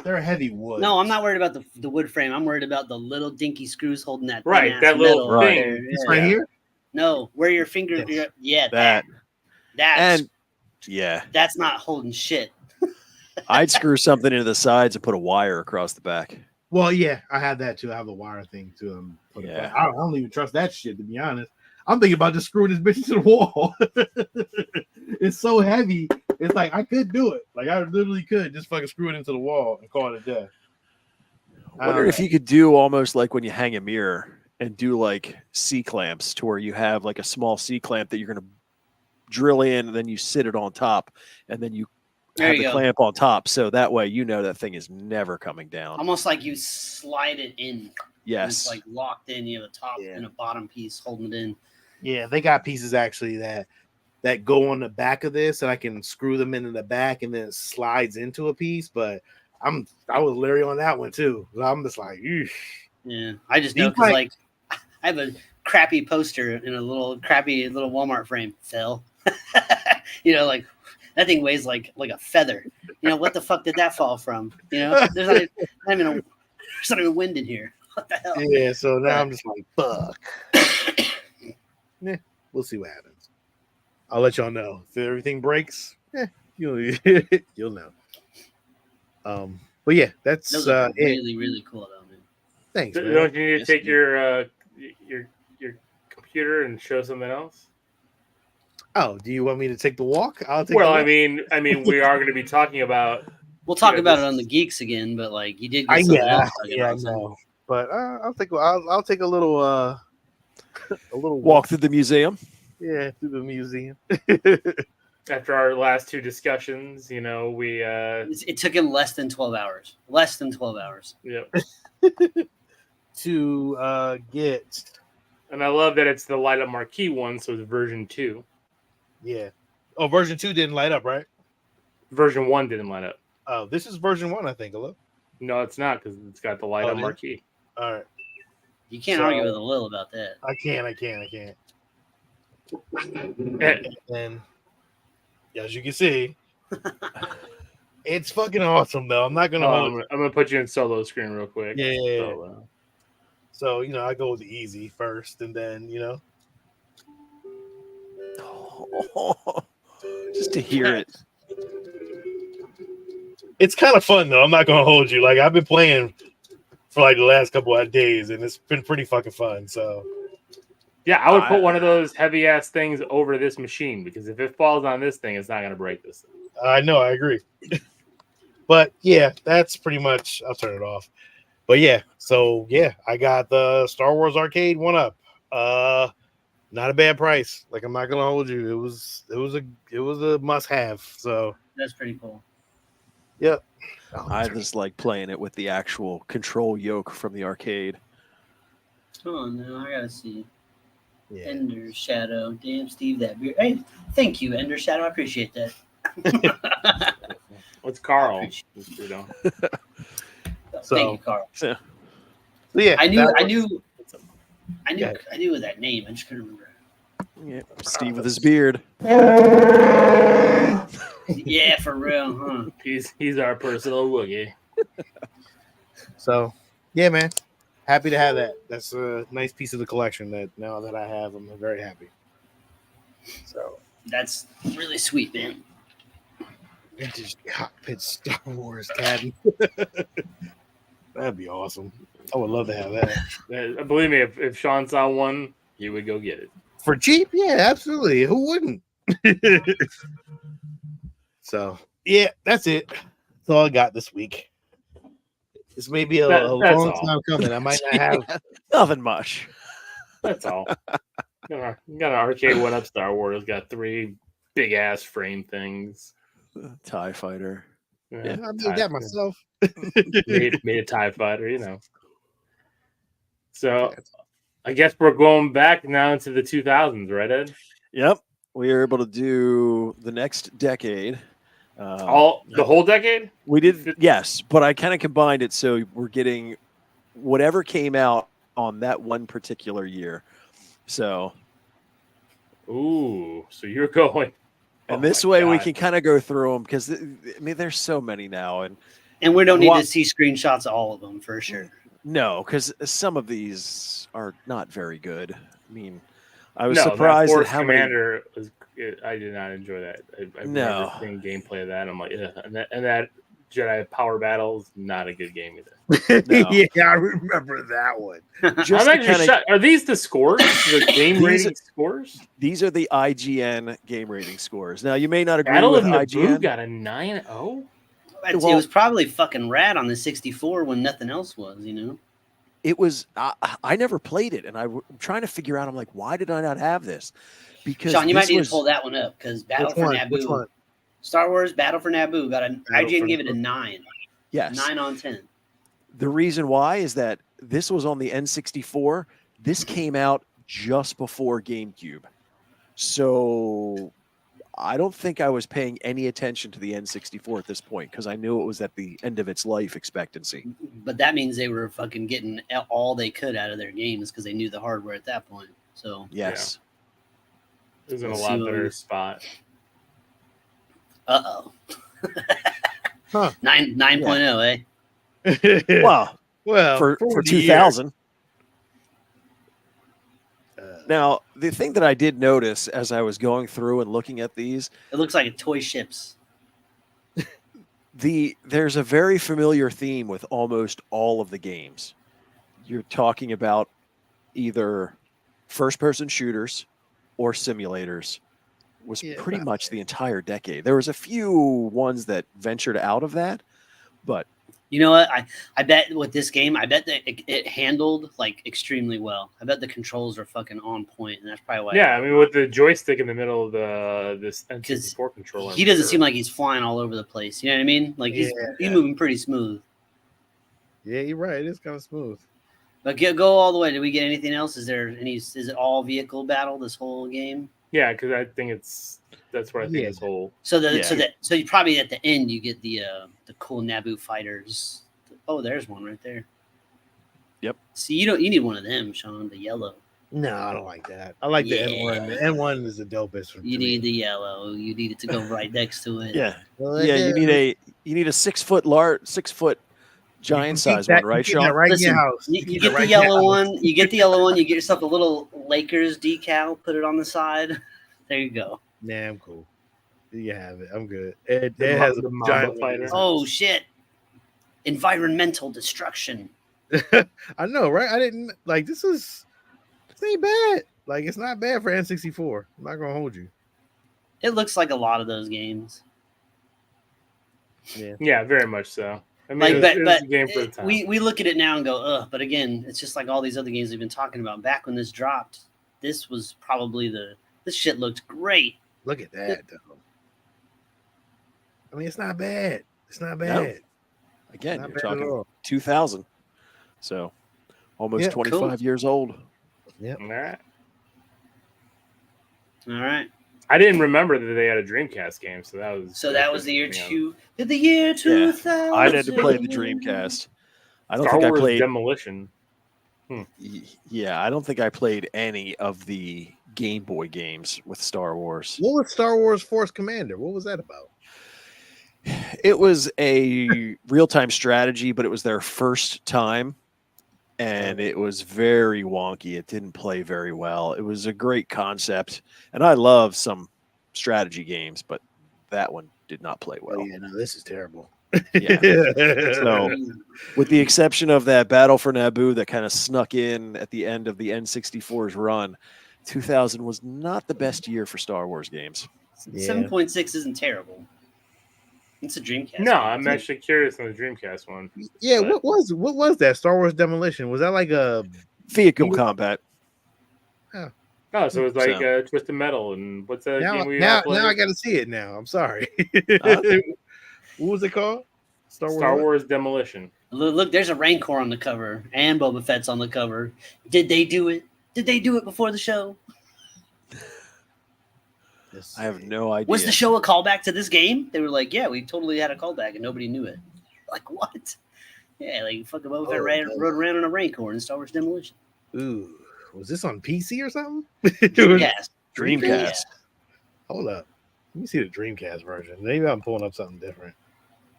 they're heavy wood. No, I'm not worried about the wood frame. I'm worried about the little dinky screws holding that Right, thin-ass that little metal thing. there. This Yeah. right here. No, where your finger. Yes. That's And yeah, that's not holding shit. I'd screw something into the sides and put a wire across the back. Well, yeah, I have that too. I have a wire thing too. Yeah. I don't even trust that shit, to be honest. I'm thinking about just screwing this bitch into the wall. It's so heavy. It's like I could do it. Like I literally could just fucking screw it into the wall and call it a day. I wonder if you could do almost like when you hang a mirror and do like C clamps to where you have like a small C clamp that you're going to drill in and then you sit it on top and then you have the clamp on top. So that way, you know, that thing is never coming down. Almost like you slide it in. Yes. It's like locked in. You have a top and a bottom piece holding it in. Yeah, they got pieces actually that go on the back of this, and I can screw them into the back, and then it slides into a piece. But I was leery on that one too. I'm just like, eesh. Yeah, I just know because like I have a crappy poster in a little crappy little Walmart frame fell. Like that thing weighs like a feather. What the fuck did that fall from? There's not even wind in here. What the hell? Yeah, so now I'm just like, fuck. We'll see what happens. I'll let y'all know if everything breaks. You'll know. But yeah, that's Those are really really cool though, man. Thanks, man. Don't you need to Yes, take dude. your computer and show something else? Oh, do you want me to take the walk? I'll take. Well, the I walk. mean, we are going to be talking about. We'll talk about this- it on the Geeks again, but like you did get something else. I know. But I'll take a little a little Walk through the museum. Yeah, through the museum. After our last two discussions, we It took him less than 12 hours. Less than 12 hours. yep. To get. And I love that it's the light up marquee one, so it's version 2. Yeah. Oh, version 2 didn't light up, right? Version 1 didn't light up. Oh, this is version 1, I think. Hello. No, it's not because it's got the light up it is? marquee. All right. You can't So- argue with a Lil about that. I can't. And as you can see, it's fucking awesome, though. I'm not gonna hold. I'm gonna put you in solo screen real quick. Yeah. So, So I go with the easy first, and then Just to hear it. it's kind of fun though. I'm not gonna hold you. Like I've been playing for like the last couple of days, and it's been pretty fucking fun. So yeah, I would put one of those heavy ass things over this machine because if it falls on this thing, it's not gonna break this thing. I know, I agree. But yeah, that's pretty much. I'll turn it off. But yeah, so yeah, I got the Star Wars Arcade 1-up. Not a bad price. Like I'm not gonna hold you. It was a must have. So That's pretty cool. yep. I just like playing it with the actual control yoke from the arcade. Oh no, I gotta see. Yeah. Ender Shadow. Damn, Steve, that beer. Hey, thank you, Ender Shadow. I appreciate that. What's Carl? appreciate- So- thank you, Carl. So yeah, I knew Yeah. that name. I just couldn't remember. Yeah, Steve with his beard. Yeah, for real, huh? He's our personal Woogie. So yeah, man. Happy to have that. That's a nice piece of the collection that now that I have, I'm very happy. So That's really sweet, man. vintage cockpit Star Wars cabin. That'd be awesome. I would love to have that. Believe me, if Sean saw one, he would go get it. For cheap? Yeah, absolutely. Who wouldn't? So yeah, that's it. That's all I got this week. This may be a That's long all. time coming. I might not have. Nothing much. That's all. Got an arcade 1-up Star Wars. Got 3 big ass frame things. TIE fighter. Yeah, I made that myself. made a TIE fighter, So I guess we're going back now into the 2000s, right, Ed? Yep. We were able to do the next decade. The whole decade? We did, yes, but I kind of combined it so we're getting whatever came out on that one particular year. So, Ooh, so you're going. and this way we can kind of go through them because there's so many now, and And we don't need to see screenshots of all of them for sure. no, because some of these are not very good. I mean, I was surprised at how Commander was. I did not enjoy that. I've No. never seen gameplay of that. I'm like, yeah. And that Jedi Power Battle is not a good game either. No. Yeah, I remember that one. Just I'm to actually kinda- shocked. Are these the scores? The game These rating are- scores? These are the IGN game rating scores. Now, you may not agree Battle with of Naboo IGN. got a 9.0. It was probably fucking rad on the 64 when nothing else was, It was I never played it, and I'm trying to figure out. I'm like, why did I not have this? Because Sean, you might this need was- to pull that one up because Battle Which for one? Naboo. Which one? Star Wars Battle for Naboo got an Battle IGN for gave it a Naboo. 9. Yes. 9 on 10. The reason why is that this was on the N64. This came out just before GameCube, so I don't think I was paying any attention to the N64 at this point because I knew it was at the end of its life expectancy. But that means they were fucking getting all they could out of their games because they knew the hardware at that point. So Yes. It was in a Let's lot see what better we- spot. uh-oh. Huh. 9.0, eh? Well, well, for 40 years. 2000. Uh, Now, the thing that I did notice as I was going through and looking at these, It looks like a toy ships. there's a very familiar theme with almost all of the games. You're talking about either first-person shooters or simulators. Was Yeah, pretty not much the entire decade. There was a few ones that ventured out of that, but You know what? I bet with this game, I bet that it handled like extremely well. I bet the controls are fucking on point, and that's probably why. Yeah, I mean, with the joystick in the middle of this Because N64 controller, he doesn't seem like he's flying all over the place. You know what I mean? Like he's moving pretty smooth. yeah, you're right. It's kind of smooth. But go all the way. Did we get anything else? Is there any? Is it all vehicle battle this whole game? Yeah, because I think that's what I think Yeah. this whole. So Yeah. so you probably at the end you get the cool Naboo fighters. Oh, there's one right there. Yep. See, you need one of them, Sean. The yellow. No, I don't like that. I like the N1. The N1 is the dopest. You need the yellow. You need it to go right next to it. yeah, you need a 6 foot giant size one, right, Sean? Right Listen, in your house. You keep get it right the in your yellow house. one. You get the yellow one. You get yourself a little Lakers decal. Put it on the side. There you go. Nah, I'm cool. You have it. I'm good. It The has a the Mamba giant fighter. Oh shit! Environmental destruction. I know, right? I didn't like this ain't bad. Like it's not bad for N64. I'm not gonna hold you. It looks like a lot of those games. Yeah, very much so. I mean, Like, it was a game for the time. we look at it now and go, ugh. But again, it's just like all these other games we've been talking about. Back when this dropped, this was probably this shit looked great. Look at that though. I mean, it's not bad. It's not No. bad. Again, Not you're bad at talking all. 2000. So almost Yeah, 25 cool. years old. Yep. All right. All right. I didn't remember that they had a Dreamcast game, so that was The year you know, the year 2000. I had to play the Dreamcast. I don't Star think I Wars played. Demolition. Yeah, I don't think I played any of the Game Boy games with Star Wars. What was Star Wars Force Commander? What was that about? It was a real-time strategy, but it was their first time, and it was very wonky. It didn't play very well. It was a great concept, and I love some strategy games, but that one did not play well. Oh yeah, no, this is terrible. Yeah. So, with the exception of that Battle for Naboo that kind of snuck in at the end of the N64's run, 2000 was not the best year for Star Wars games. 7.6 isn't terrible. It's a Dreamcast. No, game, I'm too. actually curious on the Dreamcast one. Yeah, But- what was that? Star Wars Demolition? Was that like a Vehicle combat. Oh, so it's like So- Twisted Metal, and what's that now? game we Now, all played? now I got to see it. Now I'm sorry. Huh? What was it called? Star what? Wars Demolition. Look, there's a Rancor on the cover, and Boba Fett's on the cover. Did they do it? Did they do it before the show? Let's I have see. no idea. Was the show a callback to this game? They were like, yeah, we totally had a callback, and nobody knew it. Like, what? Yeah, like fucking Boba Fett Oh, rode around on a Rancor in Star Wars Demolition. Ooh, was this on PC or something? Yes. Dreamcast? Hold up. Let me see the Dreamcast version. Maybe I'm pulling up something different.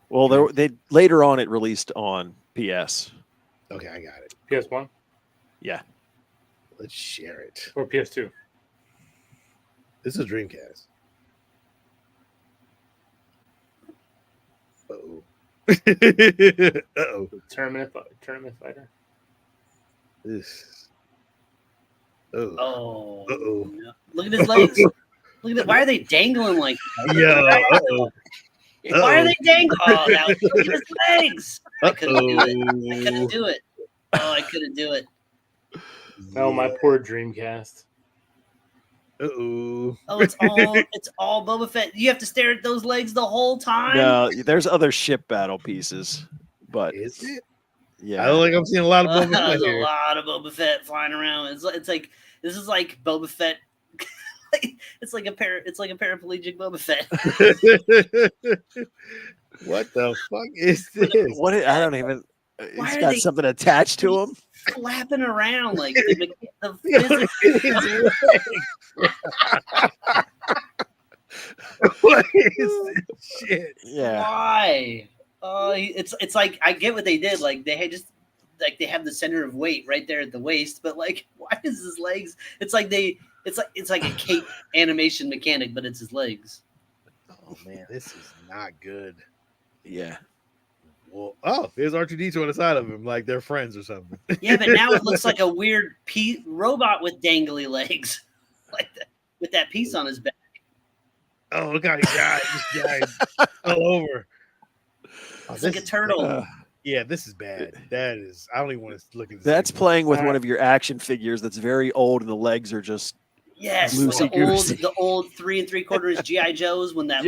Well, they later on it released on PS. Okay, I got it. PS1 Yeah. Let's share it. or PS2? This is Dreamcast. Uh-oh. Uh-oh. Tournament fighter. This. Oh. Oh. Uh-oh. No. Look at his legs. Look at that. Why are they dangling like that? Yeah. Uh-oh. Why are they dangling? Oh, now look at his legs. I couldn't do it. I Uh-oh. couldn't do it. Oh, I couldn't do it. Oh, my poor Dreamcast. Uh-oh. Oh, it's all Boba Fett. You have to stare at those legs the whole time. No, there's other ship battle pieces, but Is it? I yeah, don't think I'm seeing a lot of Boba Fett There's a here. lot of Boba Fett flying around. It's like this is like Boba Fett. it's like a paraplegic Boba Fett. What the fuck is this? what? I don't even. Why He's are got they- something attached to him. flapping around like the Look physics. at his legs. What is this shit? Yeah. Why? It's like I get what they did. Like they had just like they have the center of weight right there at the waist, but like why is his legs? It's like a cape animation mechanic, but it's his legs. Oh man, this is not good. Yeah. Well, oh, there's R2D2 on the side of him, like they're friends or something. Yeah, but now it looks like a weird robot with dangly legs, like that, with that piece on his back. Oh, look how he died. This guy fell over. Oh, It's like a turtle. Yeah, this is bad. That is. I don't even want to look at this. That's anymore. playing with one of your action figures that's very old, and the legs are just Yes, like loosey-goosey. the old 3 3/4 GI Joes when that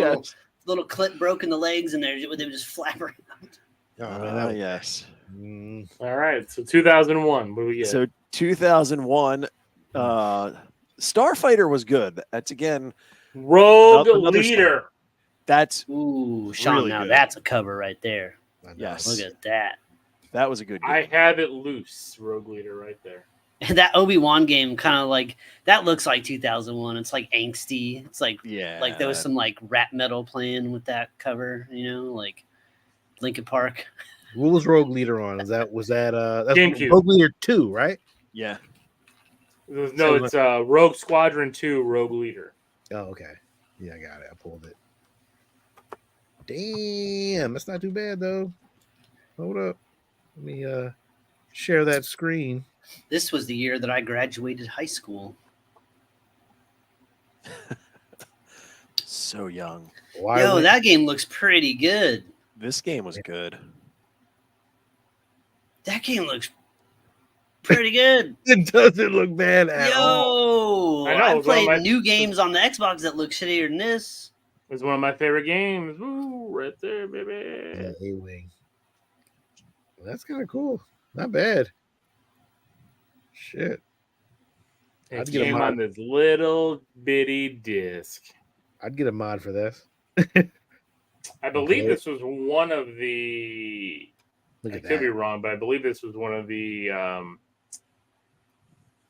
little clip broke in the legs and they would just flap around. Oh, man, that was, yes. All right, so 2001. What do we get? So 2001, Starfighter was good. That's again Rogue another Leader. That's Ooh, Sean, really now good. that's a cover right there. yes. Look at that. That was a good game. I have it loose. Rogue Leader right there. And that Obi-Wan game kind of like that looks like 2001. It's like angsty. It's like like there was some like rap metal playing with that cover, like Linkin Park. What was Rogue Leader on? Was that that's GameCube. Rogue Leader 2, right? Yeah. No, it's Rogue Squadron 2 Rogue Leader. Oh, okay. Yeah, I got it. I pulled it. Damn, that's not too bad though. Hold up. Let me share that screen. This was the year that I graduated high school. So young. Yo, that game looks pretty good. This game was good. That game looks pretty good. It doesn't look bad at all. Yo, I know, I played new games on the Xbox that look shittier than this. It's one of my favorite games. Woo, right there, baby. Yeah, A-Wing. Well, that's kind of cool. Not bad. Shit. It came on this little bitty disc. I'd get a mod for this. I believe this was one of the. I could be wrong, but I believe this was one of the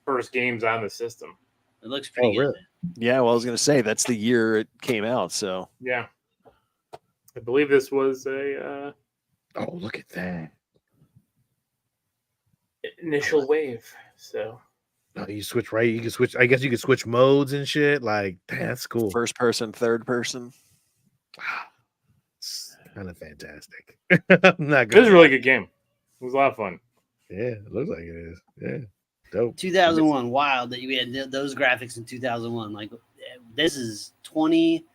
first games on the system. It looks pretty good. Really? Yeah, well, I was going to say that's the year it came out. So yeah, I believe this was a. Oh, look at that! Initial wave. So. No, you switch right. You can switch. I guess you could switch modes and shit. Like that's cool. First person, third person. It's kind of fantastic. I'm not good. It was a really good game. It was a lot of fun. Yeah, it looks like it is. Yeah, dope. 2001, wild that you had those graphics in 2001. Like this is 20.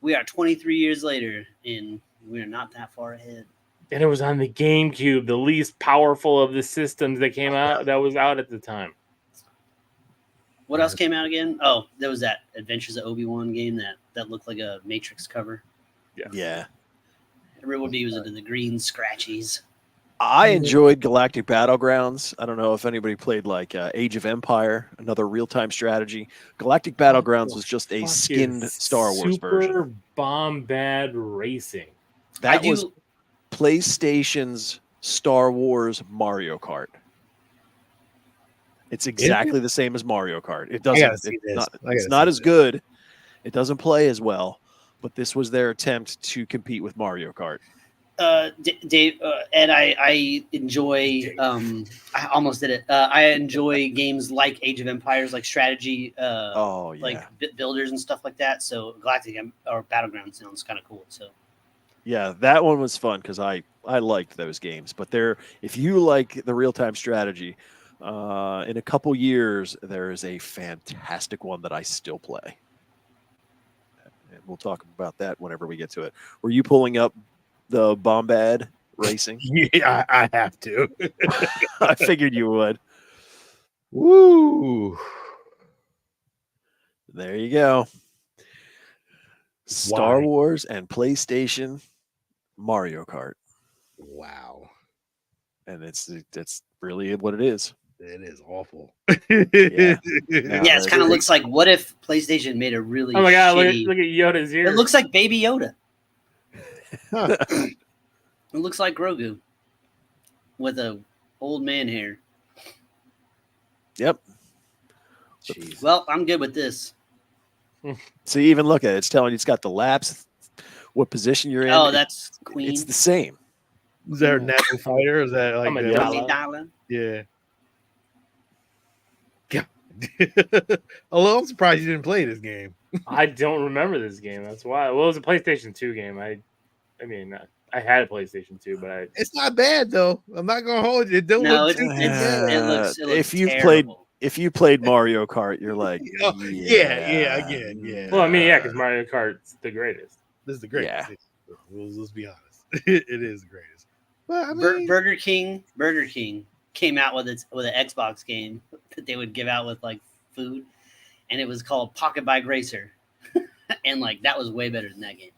We are 23 years later, and we are not that far ahead. And it was on the GameCube, the least powerful of the systems that came out. That was out at the time. What else came out again? Oh, there was that Adventures of Obi-Wan game that looked like a Matrix cover. Yeah. Everybody was into the green scratchies. I enjoyed Galactic Battlegrounds. I don't know if anybody played like Age of Empire, another real-time strategy. Galactic Battlegrounds was just a skinned Star Wars version. Super Bombad Racing. That was PlayStation's Star Wars Mario Kart. It's exactly the same as Mario Kart. It doesn't. It's not as good. It doesn't play as well. But this was their attempt to compete with Mario Kart. Dave, and I enjoy. I almost did it. I enjoy games like Age of Empires, like strategy. Like builders and stuff like that. So Galactic or Battleground sounds kind of cool. So. Yeah, that one was fun because I liked those games. But if you like the real time strategy. In a couple years, there is a fantastic one that I still play. And we'll talk about that whenever we get to it. Were you pulling up the Bombad Racing? Yeah, I have to. I figured you would. Woo! There you go. Star Wars and PlayStation Mario Kart. Wow. And it's really what it is. It is awful. Yeah, it kind of looks like what if PlayStation made a really. Oh my god! Look shitty... at Yoda's ear. It looks like Baby Yoda. Huh. It looks like Grogu with a old man hair. Yep. Jeez. Well, I'm good with this. So you even look at it, it's telling you it's got the laps, what position you're in. Oh, that's Queen. It's the same. Is there a national fighter? Is that like I'm a the dollar. yeah? Yeah. Although I'm surprised you didn't play this game. I don't remember this game. That's why. Well, it was a PlayStation 2 game. I mean, I had a PlayStation 2, but It's not bad though. I'm not gonna hold you. It don't No, look too bad. it looks if you've played Mario Kart, you're like, Oh, yeah, again, yeah. well, I mean, yeah, because Mario Kart's the greatest. This is the greatest. Yeah. Let's be honest. It is the greatest. But I mean, Burger King came out with an Xbox game that they would give out with like food, and it was called Pocket Bike Racer, and like that was way better than that game.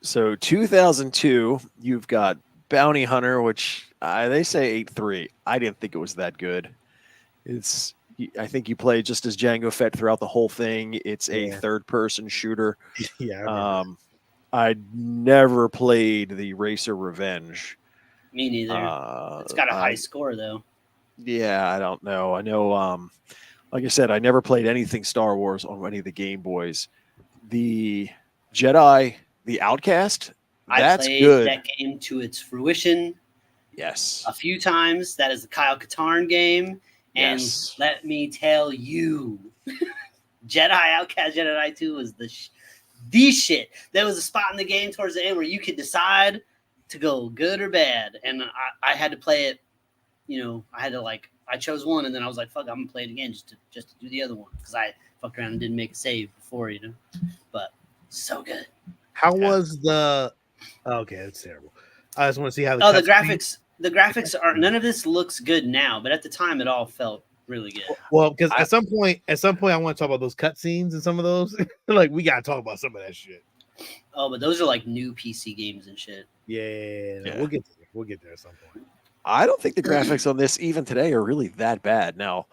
So 2002, you've got Bounty Hunter, which they say 8-3. I didn't think it was that good. I think you play just as Jango Fett throughout the whole thing. It's a third-person shooter. Yeah. I never played the Racer Revenge. Me neither. It's got a high score though. Yeah, I don't know. I know, like I said, I never played anything Star Wars on any of the Game Boys. The Jedi, the Outcast, that's I played good. that game to its fruition Yes. a few times. That is the Kyle Katarn game. And Yes. let me tell you, Jedi Outcast Jedi 2 was the shit. There was a spot in the game towards the end where you could decide to go good or bad. And I had to play it, I chose one and then I was like, fuck, I'm going to play it again just to do the other one. Because I fucked around and didn't make a save before, But so good. How was the? Okay, that's terrible. I just want to see how the graphics. The graphics are none of this looks good now, but at the time it all felt really good. Well, because at some point, I want to talk about those cutscenes and some of those. Like we gotta talk about some of that shit. Oh, but those are like new PC games and shit. Yeah. We'll get there. We'll get there at some point. I don't think the graphics on this even today are really that bad. Now,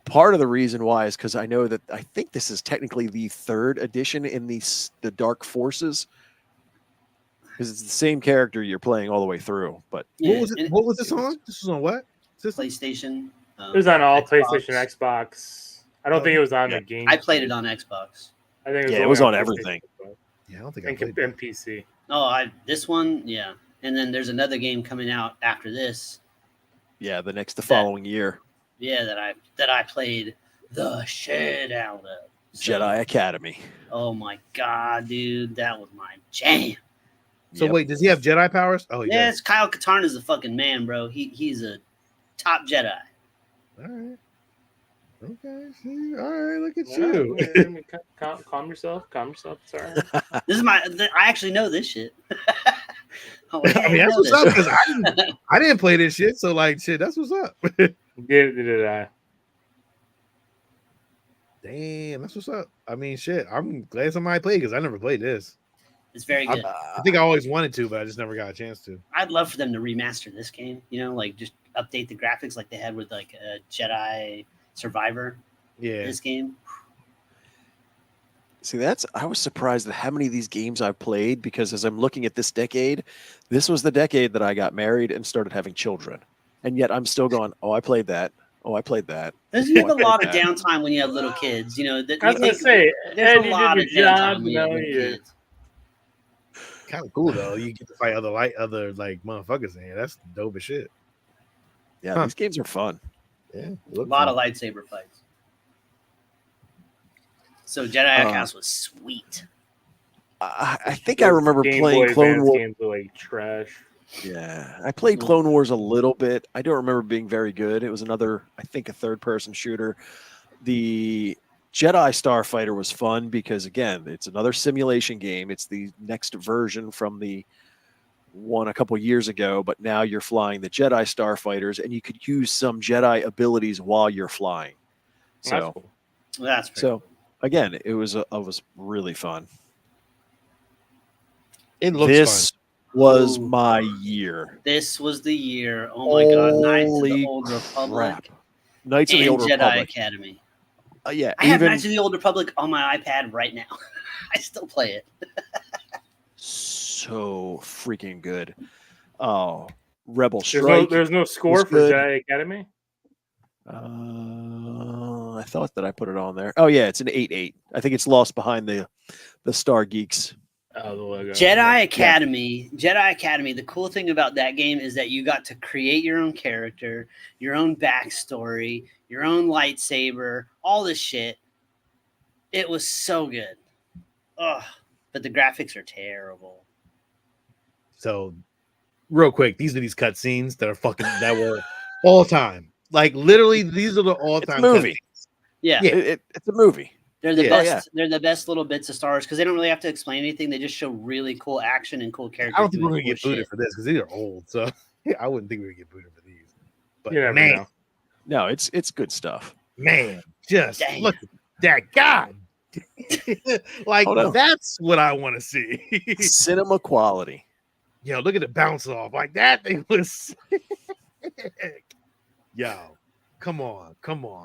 part of the reason why is because I know that I think this is technically the third edition in the Dark Forces. Because it's the same character you're playing all the way through. But what was it? What was this on? This was on what? PlayStation. It was on all Xbox. PlayStation, Xbox. I don't think it was on the game. I played it on Xbox. I think it was on PlayStation, everything. Yeah, I don't think I I played and PC. Oh, this one, yeah. And then there's another game coming out after this. Yeah, the following year. Yeah, that I played the shit out of. Jedi Academy. Oh my god, dude, that was my jam. So wait, does he have Jedi powers? Oh, yeah. Kyle Katarn is a fucking man, bro. He's a top Jedi. All right. Okay. See, all right. Look at Yeah, you. Calm yourself. It's all right. This is I actually know this shit. I mean, that's what's up because I didn't play this shit. So like, shit, that's what's up. Did I? Damn, that's what's up. I mean, shit. I'm glad somebody played because I never played this. It's very good. I think I always wanted to, but I just never got a chance to. I'd love for them to remaster this game. Like just update the graphics like they had with like a Jedi Survivor. Yeah, this game. See, I was surprised at how many of these games I've played because as I'm looking at this decade, this was the decade that I got married and started having children, and yet I'm still going. Oh, I played that. Oh, I played that. There's a lot of downtime when you have little kids. I was gonna say, there's Ed, a lot of you did your job. downtime when you have little kids. kind of cool though. You get to fight other motherfuckers in here. That's dope as shit. Yeah, these games are fun. Yeah, a lot of lightsaber fights. So Jedi Outcast was sweet. I think I remember playing Clone Wars. Games were like trash. Yeah, I played Clone Wars a little bit. I don't remember being very good. It was another, I think, a third-person shooter. The Jedi Starfighter was fun because, again, it's another simulation game. It's the next version from the one a couple years ago, but now you're flying the Jedi Starfighters, and you could use some Jedi abilities while you're flying. So, that's cool. Again, it was really fun. It looks fun. Was my year. This was the year. Oh my god! Knights of the Old Republic. Knights of the Old Jedi Republic. Academy. Yeah, I have Knights of the Old Republic on my iPad right now. I still play it. So freaking good. Oh, Rebel Strike. There's no score was for good. Jedi Academy. I thought that I put it on there. Oh yeah, it's an 8-8. I think it's lost behind the Stargeekz. Oh, the logo. Jedi Academy. Jedi Academy. The cool thing about that game is that you got to create your own character, your own backstory, your own lightsaber, all this shit. It was so good. Ugh. But the graphics are terrible. So, real quick, these are these cutscenes that are that were all time. Like literally, these are the all time movie. cutscenes. Yeah, It's a movie. they're the Yeah. best. Oh, yeah. They're the best little bits of Star Wars because they don't really have to explain anything. They just show really cool action and cool characters. I don't think we're doing gonna get cool booted shit. for this because these are old. So I wouldn't think we would get booted for these. But You never man, know. No, it's good stuff. man, just Damn. look at that guy. Like Hold on. that's what I want to see. Cinema quality. Yo, look at the bounce off. Like that thing was sick. Yo, come on,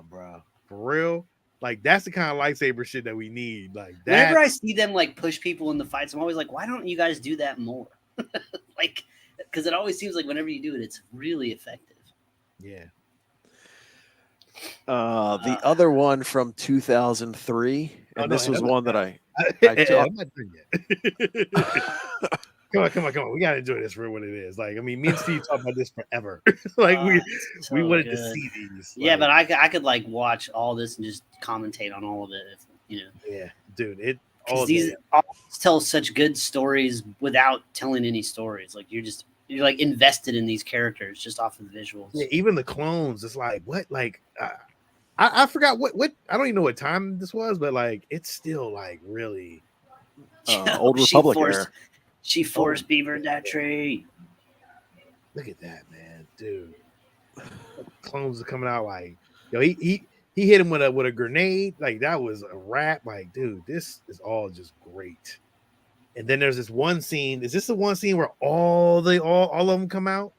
bro. For real. Like that's the kind of lightsaber shit that we need. Like that. Whenever I see them like push people in the fights, I'm always like, why don't you guys do that more? Like, because it always seems like whenever you do it, it's really effective. Yeah. The other one from 2003, and this was one that I I'm talked- not done yet. Come on. We gotta enjoy this for what it is. Like, I mean, me and Steve talk about this forever. Like we So wanted to good. see these. Yeah, like, but I could like watch all this and just commentate on all of it. If, you know, yeah, dude, it because all these day. all tell such good stories without telling any stories. Like you're like invested in these characters just off of the visuals. Yeah, even the clones. It's like what? Like, I forgot what. I don't even know what time this was, but like, it's still like really. Old Republic era. She forced beavered that tree. Look at that, man, dude. Clones are coming out like, yo, he hit him with a grenade. Like that was a wrap. Like, dude, this is all just great. And then there's this one scene. Is this the one scene where all of them come out?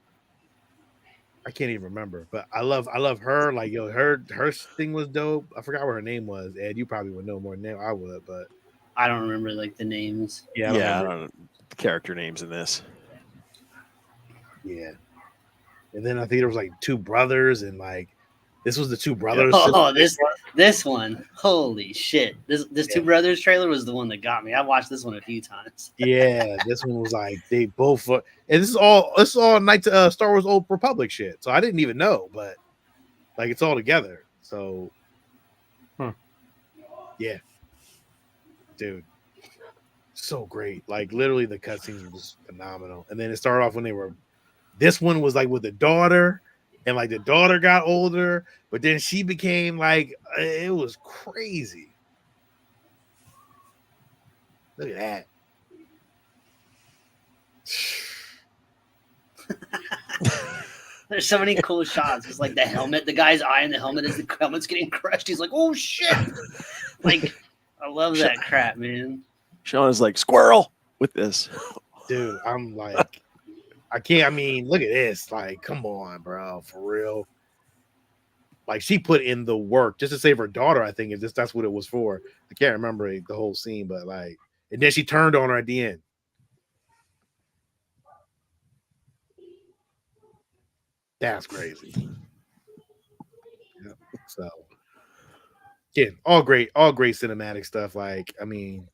I can't even remember, but I love her. Like, yo, her thing was dope. I forgot what her name was. Ed, you probably would know more than I would, but I don't remember like the names. yeah, I don't I remember. don't know the character names in this. Yeah. And then I think there was like two brothers, and like this was the two brothers. Oh, this one. Holy shit. This Two Brothers trailer was the one that got me. I watched this one a few times. Yeah, this one was like they both, and this is all Knights Star Wars Old Republic shit. So I didn't even know, but like it's all together. So, yeah, dude, so great. Like literally, the cutscenes were just phenomenal. And then it started off when they were. This one was like with the daughter, and like the daughter got older, but then she became like it was crazy. Look at that. There's so many cool shots. It's like the helmet, the guy's eye in the helmet as the helmet's getting crushed. He's like, oh shit. Like, I love that crap, man. Sean is like squirrel with this. Dude, I'm like, I can't. I mean, look at this. Like, come on, bro, for real. Like, she put in the work just to save her daughter. I think that's what it was for. I can't remember the whole scene, but like, and then she turned on her at the end. That's crazy. Yep. So, yeah, all great cinematic stuff. Like, I mean,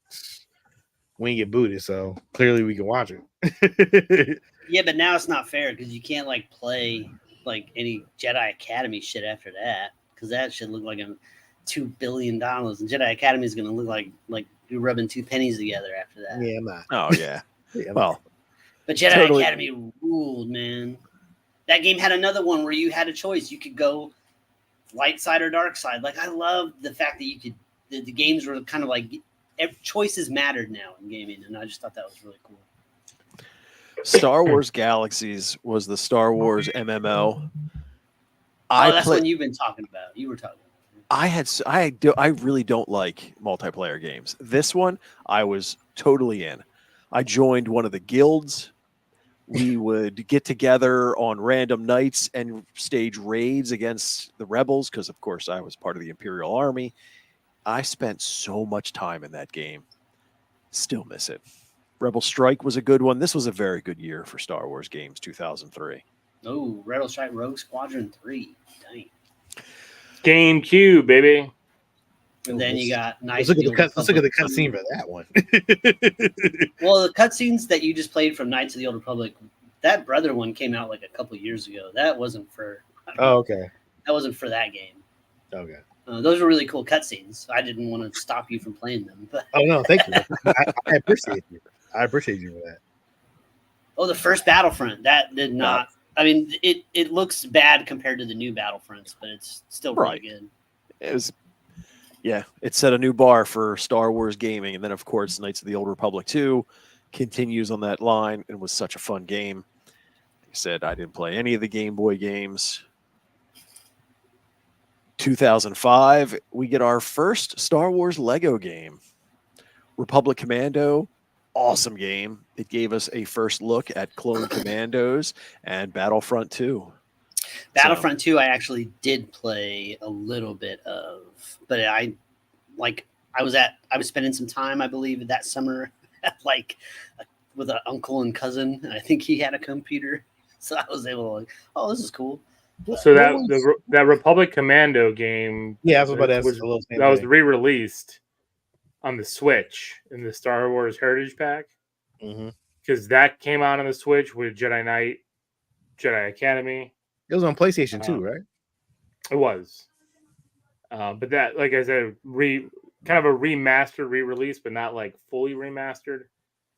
we ain't get booted, so clearly we can watch it. Yeah, but now it's not fair because you can't like play like any Jedi Academy shit after that because that should look like $2 billion, and Jedi Academy is going to look like you're rubbing two pennies together after that. Yeah, I'm not. Oh yeah. Yeah, I'm Well, But Jedi Totally. Academy ruled, man. That game had another one where you had a choice. You could go light side or dark side. Like, I love the fact that you could, the games were kind of like, choices mattered now in gaming. And I just thought that was really cool. Star Wars Galaxies was the Star Wars MMO. That's what you've been talking about. You were talking about. I really don't like multiplayer games. This one, I was totally in. I joined one of the guilds. We would get together on random nights and stage raids against the rebels because, of course, I was part of the Imperial Army. I spent so much time in that game. Still miss it. Rebel Strike was a good one. This was a very good year for Star Wars games, 2003. Oh, Rebel Strike Rogue Squadron 3. Dang. GameCube, baby. And then you got Let's Knights of look the at Old the let's look at the Republic cutscene 2. for that one. Well, the cutscenes that you just played from Knights of the Old Republic, that brother one came out like a couple years ago. That wasn't for. Oh, okay. That wasn't for that game. Okay. Those were really cool cutscenes. I didn't want to stop you from playing them, but Oh no, thank you. I appreciate you. I appreciate you for that. the first Battlefront that did not. I mean, it looks bad compared to the new Battlefronts, but it's still really Right. good. It was, yeah, it set a new bar for Star Wars gaming. And then, of course, Knights of the Old Republic 2 continues on that line and was such a fun game. Like I said, I didn't play any of the Game Boy games. 2005, we get our first Star Wars Lego game. Republic Commando, awesome game. It gave us a first look at Clone Commandos and Battlefront 2. Battlefront 2, I actually did play a little bit of, but I was spending some time, I believe, that summer, with an uncle and cousin, and I think he had a computer, so I was able to, this is cool. So that Republic Commando game, Yeah, I was about to ask was a little same that was thing. re-released on the Switch in the Star Wars Heritage Pack, because that came out on the Switch with Jedi Knight, Jedi Academy. It was on PlayStation 2, right? It was, but that, like I said, kind of a remastered re-release, but not like fully remastered,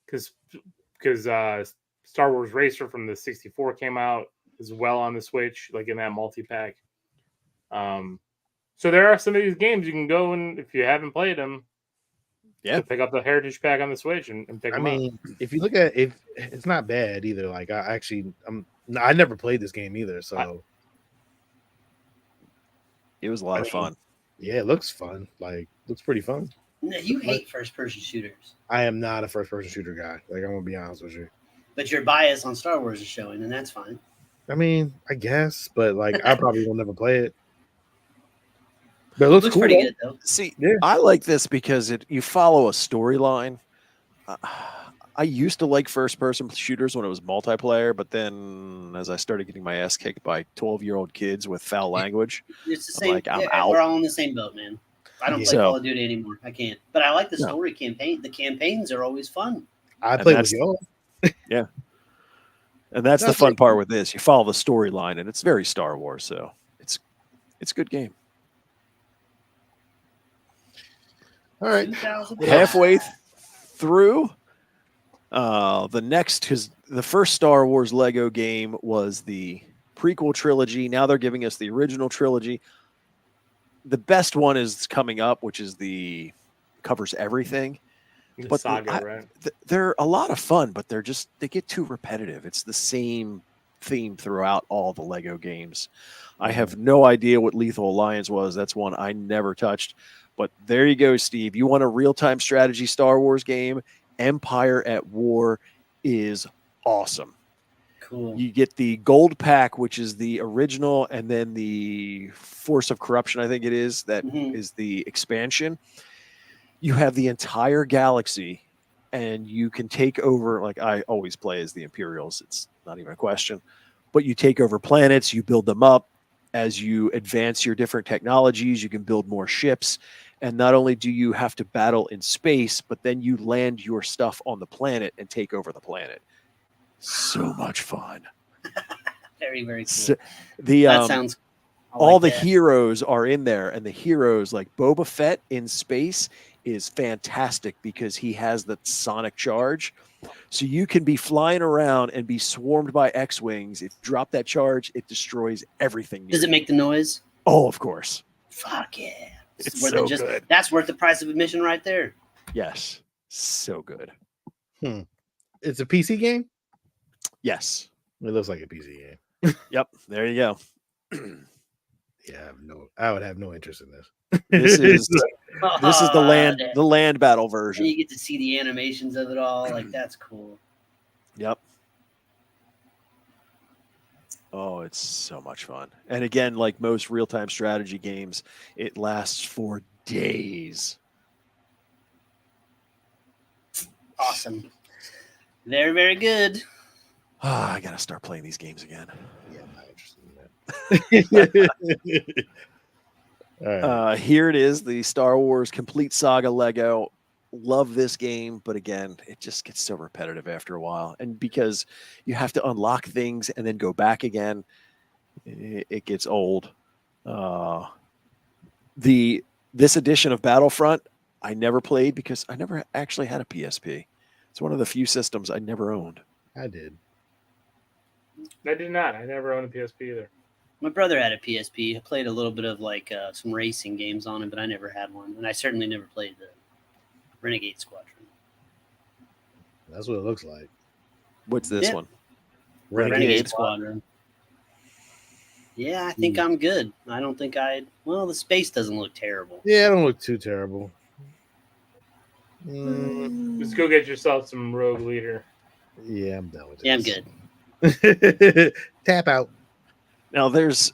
because Star Wars Racer from the 64 came out as well on the Switch, like in that multi-pack. So there are some of these games you can go, and if you haven't played them, pick up the Heritage Pack on the Switch and pick them up. If you look at it's not bad either. Like I never played this game either, so it was a lot of fun. Yeah, it looks fun. Like, looks pretty fun. No, you hate first-person shooters. I am not a first-person shooter guy. Like, I'm gonna be honest with you. But your bias on Star Wars is showing, and that's fine. I mean, I guess, but like, I probably will never play it. But it looks cool, pretty good, though. See, I like this because you follow a storyline. I used to like first-person shooters when it was multiplayer, but then as I started getting my ass kicked by 12-year-old kids with foul language, it's the same. I'm out. We're all in the same boat, man. I don't play Call of Duty anymore. I can't. But I like the story campaign. The campaigns are always fun. I play with y'all. Yeah. And that's the fun part with this. You follow the storyline, and it's very Star Wars, so it's a good game. All right. Halfway through, the first Star Wars Lego game was the prequel trilogy. Now they're giving us the original trilogy. The best one is coming up, which is covers everything. The saga, right? They're a lot of fun, but they get too repetitive. It's the same theme throughout all the Lego games. I have no idea what Lethal Alliance was. That's one I never touched. But there you go, Steve. You want a real-time strategy Star Wars game? Empire at War is awesome. Cool. You get the gold pack, which is the original, and then the Force of Corruption, I think it is. That is the expansion. You have the entire galaxy, and you can take over, like I always play as the Imperials. It's not even a question. But you take over planets, you build them up. As you advance your different technologies, you can build more ships. And not only do you have to battle in space, but then you land your stuff on the planet and take over the planet. So much fun. Very, very cool. So, that sounds... all the heroes are in there, and the heroes, like Boba Fett in space, is fantastic because he has the sonic charge. So you can be flying around and be swarmed by X-Wings. If you drop that charge, it destroys everything. Does it make the noise? Oh, of course. Fuck yeah. It's so good. That's worth the price of admission right there. Yes. So good. It's a PC game? Yes. It looks like a PC game. Yep. There you go. Yeah, I would have no interest in this. This is the land battle version. And you get to see the animations of it all. Like, that's cool. Yep. Oh, it's so much fun. And again, like most real-time strategy games, it lasts for days. Awesome. Very, very good. I gotta start playing these games again. Yeah, I'm not interested in that. All right. Here it is, the Star Wars Complete Saga Lego. Love this game, but again, it just gets so repetitive after a while. And because you have to unlock things and then go back again, it gets old. This edition of Battlefront, I never played because I never actually had a PSP. It's one of the few systems I never owned. I did. I did not. I never owned a PSP either. My brother had a PSP. I played a little bit of like some racing games on it, but I never had one, and I certainly never played the Renegade Squadron. That's what it looks like. What's this Yeah. one? Renegade Squadron. Yeah, I think I'm good. I don't think well, the space doesn't look terrible. Yeah, it don't look too terrible. Mm, Just go get yourself some Rogue Leader. yeah, I'm done with it. Yeah, I'm good. Tap out. Now there's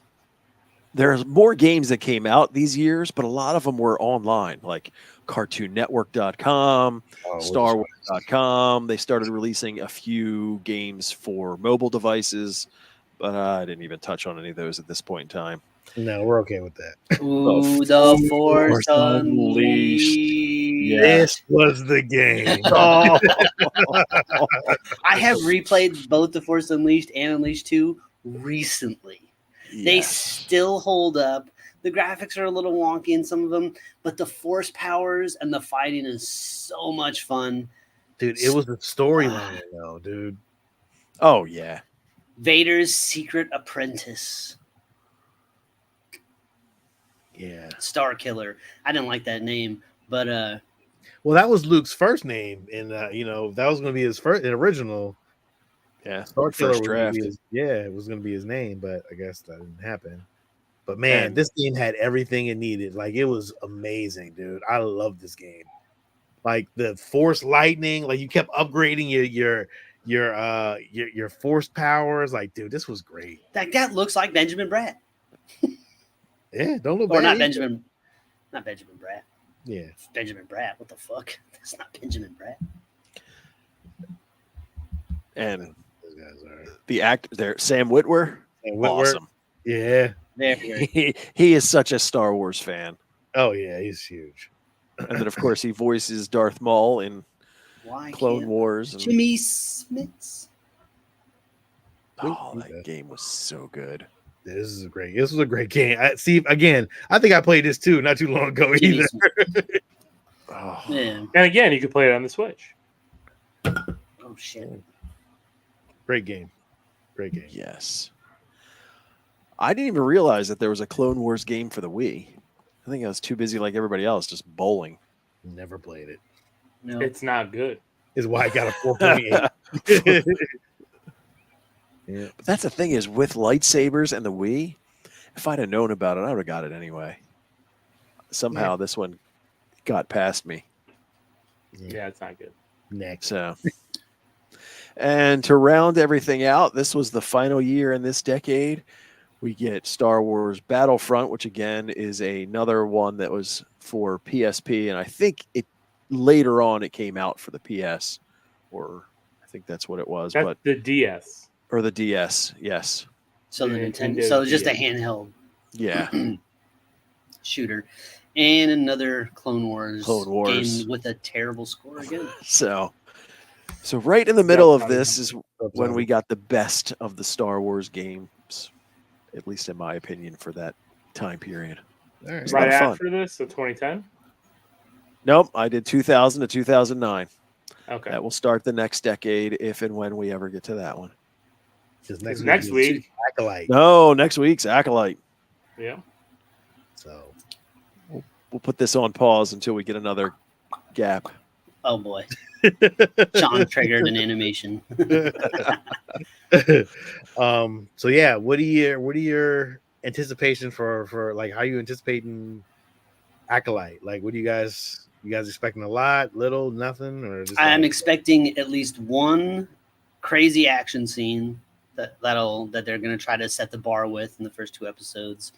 more games that came out these years, but a lot of them were online, like CartoonNetwork.com, Oh, StarWars.com. They started releasing a few games for mobile devices, but I didn't even touch on any of those at this point in time. No, we're okay with that. Ooh, the Force Force Unleashed. Unleashed. Yeah. This was the game. Oh. I have replayed both the Force Unleashed and Unleashed 2 recently. They Yes. still hold up. The graphics are a little wonky in some of them, but the force powers and the fighting is so much fun. Dude, it was the storyline though, dude. Oh yeah. Vader's secret apprentice, Yeah. Star Killer. I didn't like that name, but Well, that was Luke's first name, and that was going to be his first original. Yeah. Star Killer First was gonna be draft. it was going to be his name, but I guess that didn't happen. But man, And- this game had everything it needed. Like, it was amazing, dude. I love this game. Like the force lightning, like you kept upgrading your force powers. Like, dude, this was great. that looks like Benjamin Bratt. Yeah, don't look Or bad not either. Not Benjamin Bratt. Yeah, Benjamin Bratt. What the fuck? That's not Benjamin Bratt. And those guys are. the actor there, Sam Witwer, And Whitworth, awesome. yeah. Very He is such a Star Wars fan. Oh yeah, he's huge. And then of course he voices Darth Maul in Why Clone can't Wars. And, Jimmy Smits? oh, that game was so good. This was a great game. I see again. I think I played this too not too long ago Jimmy either. Smits. Oh, Yeah. And again, you could play it on the Switch. Oh shit. Great game. Great game. yes. I didn't even realize that there was a Clone Wars game for the Wii. I think I was too busy like everybody else, just bowling. Never played it. No. It's not good. Is why I got a 4.8. Yeah. But that's the thing is with lightsabers and the Wii, if I'd have known about it, I would have got it anyway. Somehow this one got past me. Yeah, it's not good. Next. So, and to round everything out, this was the final year in this decade. We get Star Wars Battlefront, which again is another one that was for PSP, and I think it later on it came out for the PS, or I think that's what it was, That's but the DS. or the DS, yes, So the Yeah, Nintendo. Nintendo So it's just a DS. handheld yeah. shooter, and another Clone Wars Clone Wars. game with a terrible score again. So right in the middle of this is when we we got the best of the Star Wars games, at least in my opinion, for that time period. all right. a lot Right of fun. after this, so 2010. Nope, I did 2000 to 2009. Okay. That will start the next decade if and when we ever get to that one. Because Next is week. Acolyte. No, next week's Acolyte. Yeah. So We'll put this on pause until we get another gap. Oh boy, Sean triggered an animation. so yeah, what are your anticipation for like how you anticipating Acolyte? Like, what do you guys expecting a lot, little, nothing, or just I'm like, expecting at least one crazy action scene that they're going to try to set the bar with in the first 2 episodes,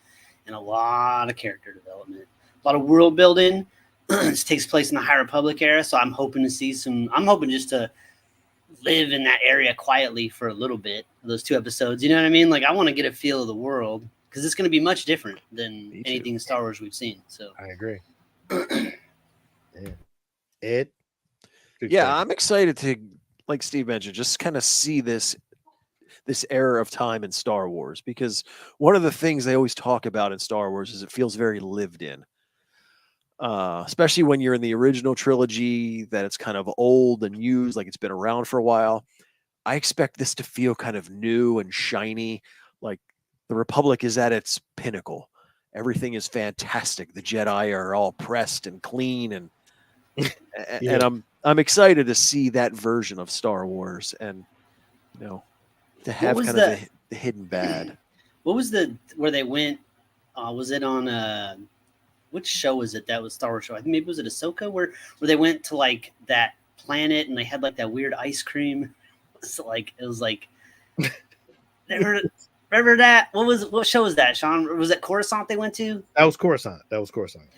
and a lot of character development, a lot of world building. This takes place in the High Republic era, so I'm hoping to see some. I'm hoping just to live in that area quietly for a little bit. Those 2 episodes, you know what I mean? Like I want to get a feel of the world because it's going to be much different than Me too. anything in Star Wars we've seen. So I agree. Yeah. Ed? Good Yeah, question. I'm excited to, like Steve mentioned, just kind of see this era of time in Star Wars, because one of the things they always talk about in Star Wars is it feels very lived in. Especially when you're in the original trilogy, that it's kind of old and used, like it's been around for a while. I expect this to feel kind of new and shiny, like the Republic is at its pinnacle. Everything is fantastic. The Jedi are all pressed and clean, and Yeah. I'm excited to see that version of Star Wars, and to have was kind of the hidden bad. what was where they went? Was it on which show was it? That was Star Wars show. I think maybe was it Ahsoka where they went to like that planet and they had like that weird ice cream. It was like remember that? What show was that, Sean? Was it Coruscant they went to? That was Coruscant.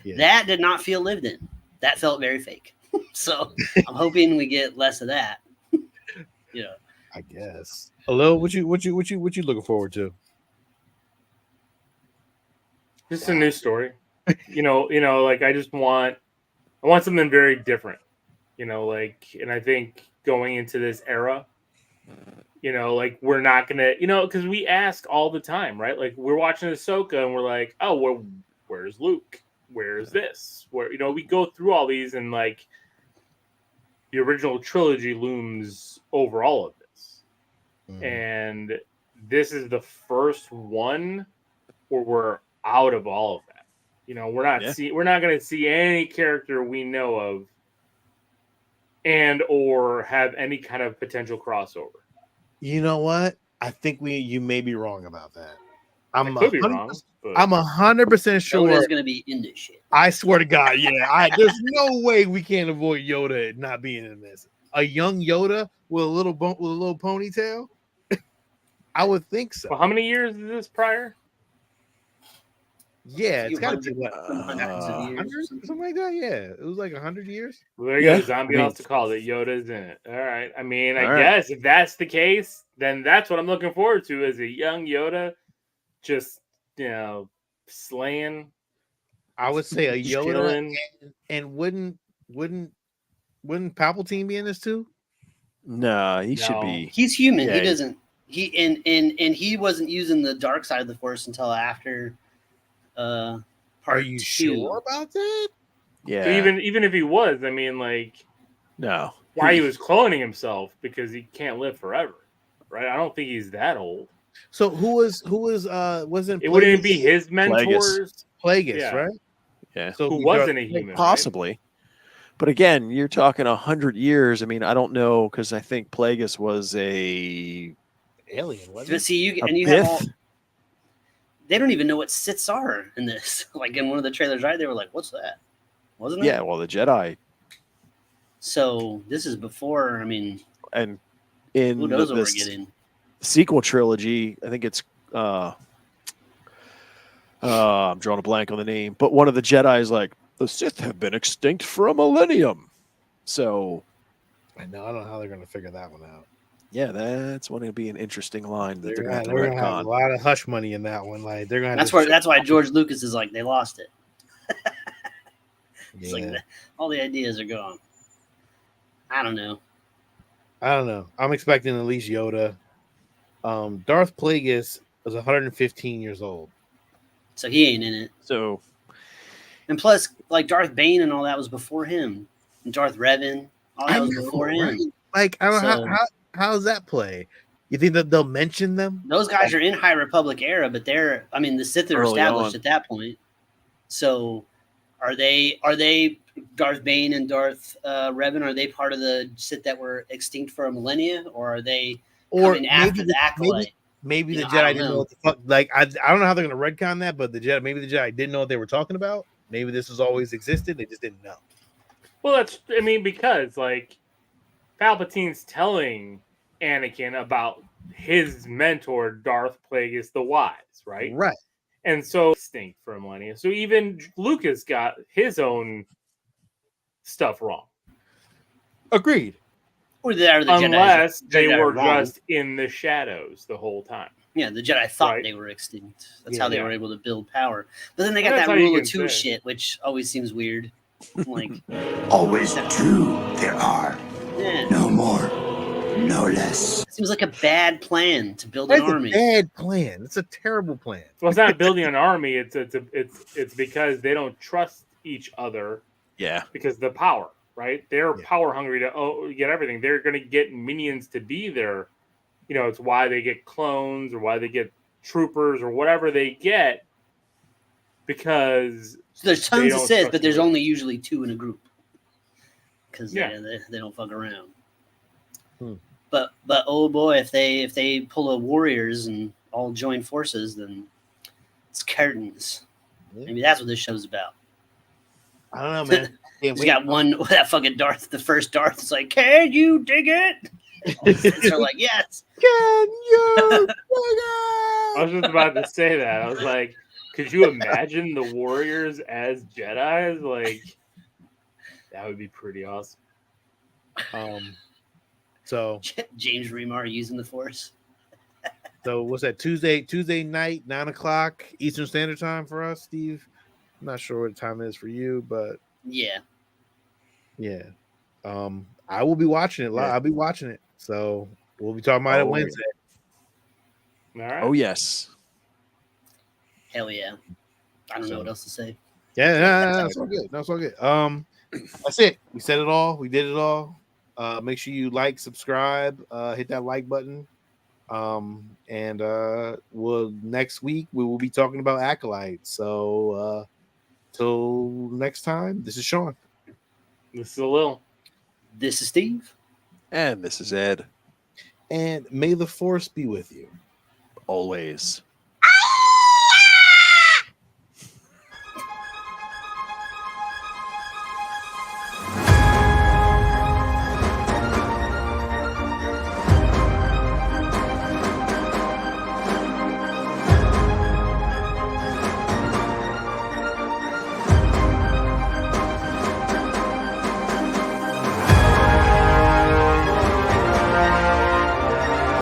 Yeah. That did not feel lived in. That felt very fake. So I'm hoping we get less of that. Yeah. I guess. Hello, what you looking forward to? Just a new story. Like I want something very different. And I think going into this era, like we're not gonna, because we ask all the time, right? Like we're watching Ahsoka and we're like, oh, well, where's Luke? Where's this? Where we go through all these, and like the original trilogy looms over all of this. And this is the first one where we're out of all of that. We're not going to see any character we know of and or have any kind of potential crossover. You know what? I think you may be wrong about that. I could be wrong. I'm 100% sure Yoda's going to be in this shit. I swear to God, yeah. There's no way we can't avoid Yoda not being in this. A young Yoda with a little ponytail. I would think so. Well, how many years is this prior? Yeah, it's got to be what, hundreds of years, something like that. Yeah, it was like 100 years. Well, there you go. Zombie else to call it. Yoda's in it. All right. I mean, I guess if that's the case, then that's what I'm looking forward to, is a young Yoda, just slaying. I would say a Yoda, chilling. and wouldn't Palpatine be in this too? No, he should be. He's human. Yeah, he doesn't. He and he wasn't using the dark side of the Force until after. Part Are you 2. sure about that? Yeah. So even if he was, I mean, like, no. Why he was cloning himself, because he can't live forever, right? I don't think he's that old. So who was wasn't it wouldn't be his mentors? Plagueis, right? Yeah. So who wasn't a human? Possibly. Right? But again, you're talking 100 years. I mean, I don't know, because I think Plagueis was a alien, wasn't but see, you Bith? have all. They don't even know what Siths are in this. Like in one of the trailers, right? They were like, "What's that?" Wasn't it? Yeah. Well, the Jedi. So this is before. I mean, and in who knows what we're this getting? sequel trilogy, I think it's I'm drawing a blank on the name, but one of the Jedi is like, the Sith have been extinct for a millennium. So I don't know how they're going to figure that one out. Yeah, that's going to be an interesting line that they're going to have a lot of hush money in that one. Like they're going. That's why George Lucas is like, they lost it. It's like all the ideas are gone. I don't know. I'm expecting at least Yoda. Darth Plagueis was 115 years old, so he ain't in it. So, and plus, like Darth Bane and all that was before him, and Darth Revan, all that was before him. Right? Like I don't know how does that play? You think that they'll mention them? Those guys are in High Republic era, but the Sith are established at that point. So are they Darth Bane and Darth Revan? Are they part of the Sith that were extinct for a millennia, or are they coming after the Acolyte? Maybe the Jedi didn't know what the fuck. Like I don't know how they're gonna retcon that, but the Jedi didn't know what they were talking about. Maybe this has always existed. They just didn't know. Well, because like Palpatine's telling Anakin about his mentor, Darth Plagueis the Wise, right? Right. And so extinct for a millennia. So even Lucas got his own stuff wrong. Agreed. Or the Jedi. Unless they Jedi are were wrong. just in the shadows the whole time. Yeah, the Jedi thought Right. they were extinct. That's Yeah. how they were able to build power. But then they got That's that how you rule of can two say. shit, which always seems weird. Like, Always two there are. yeah, No more, no less. it seems like a bad plan to build an That's a army. bad plan. It's a terrible plan. Well, it's not building an army. It's because they don't trust each other Yeah. because of the power, right? They're Yeah. power hungry to get everything. They're going to get minions to be there. You know, it's why they get clones or why they get troopers or whatever they get because So there's they tons of don't Sith, trust but there's the only usually 2 in a group because Yeah. they don't fuck around. Hmm. But oh boy, if they pull a warriors and all join forces, then it's curtains. Yeah. Maybe that's what this show's about. I don't know, man. Can't He's wait. got one that fucking Darth. The first Darth is like, "Can you dig it?" They're like, "Yes." Can you? I was just about to say that. I was like, could you imagine the warriors as Jedis? Like, that would be pretty awesome. So James Remar using the Force. what's that? Tuesday night, 9:00 Eastern Standard Time for us, Steve. I'm not sure what time it is for you, but Yeah. yeah. I will be watching it live. Yeah. I'll be watching it. So we'll be talking about it Oh, Wednesday. All right. Oh yes. Hell yeah. I don't know what else to say. Yeah, no, it's all good. No, it's all good. That's it. We said it all. We did it all. Make sure you like, subscribe, hit that like button. And next week we will be talking about Acolytes. So till next time, this is Sean. This is a little. This is Steve. And this is Ed. And may the force be with you. Always.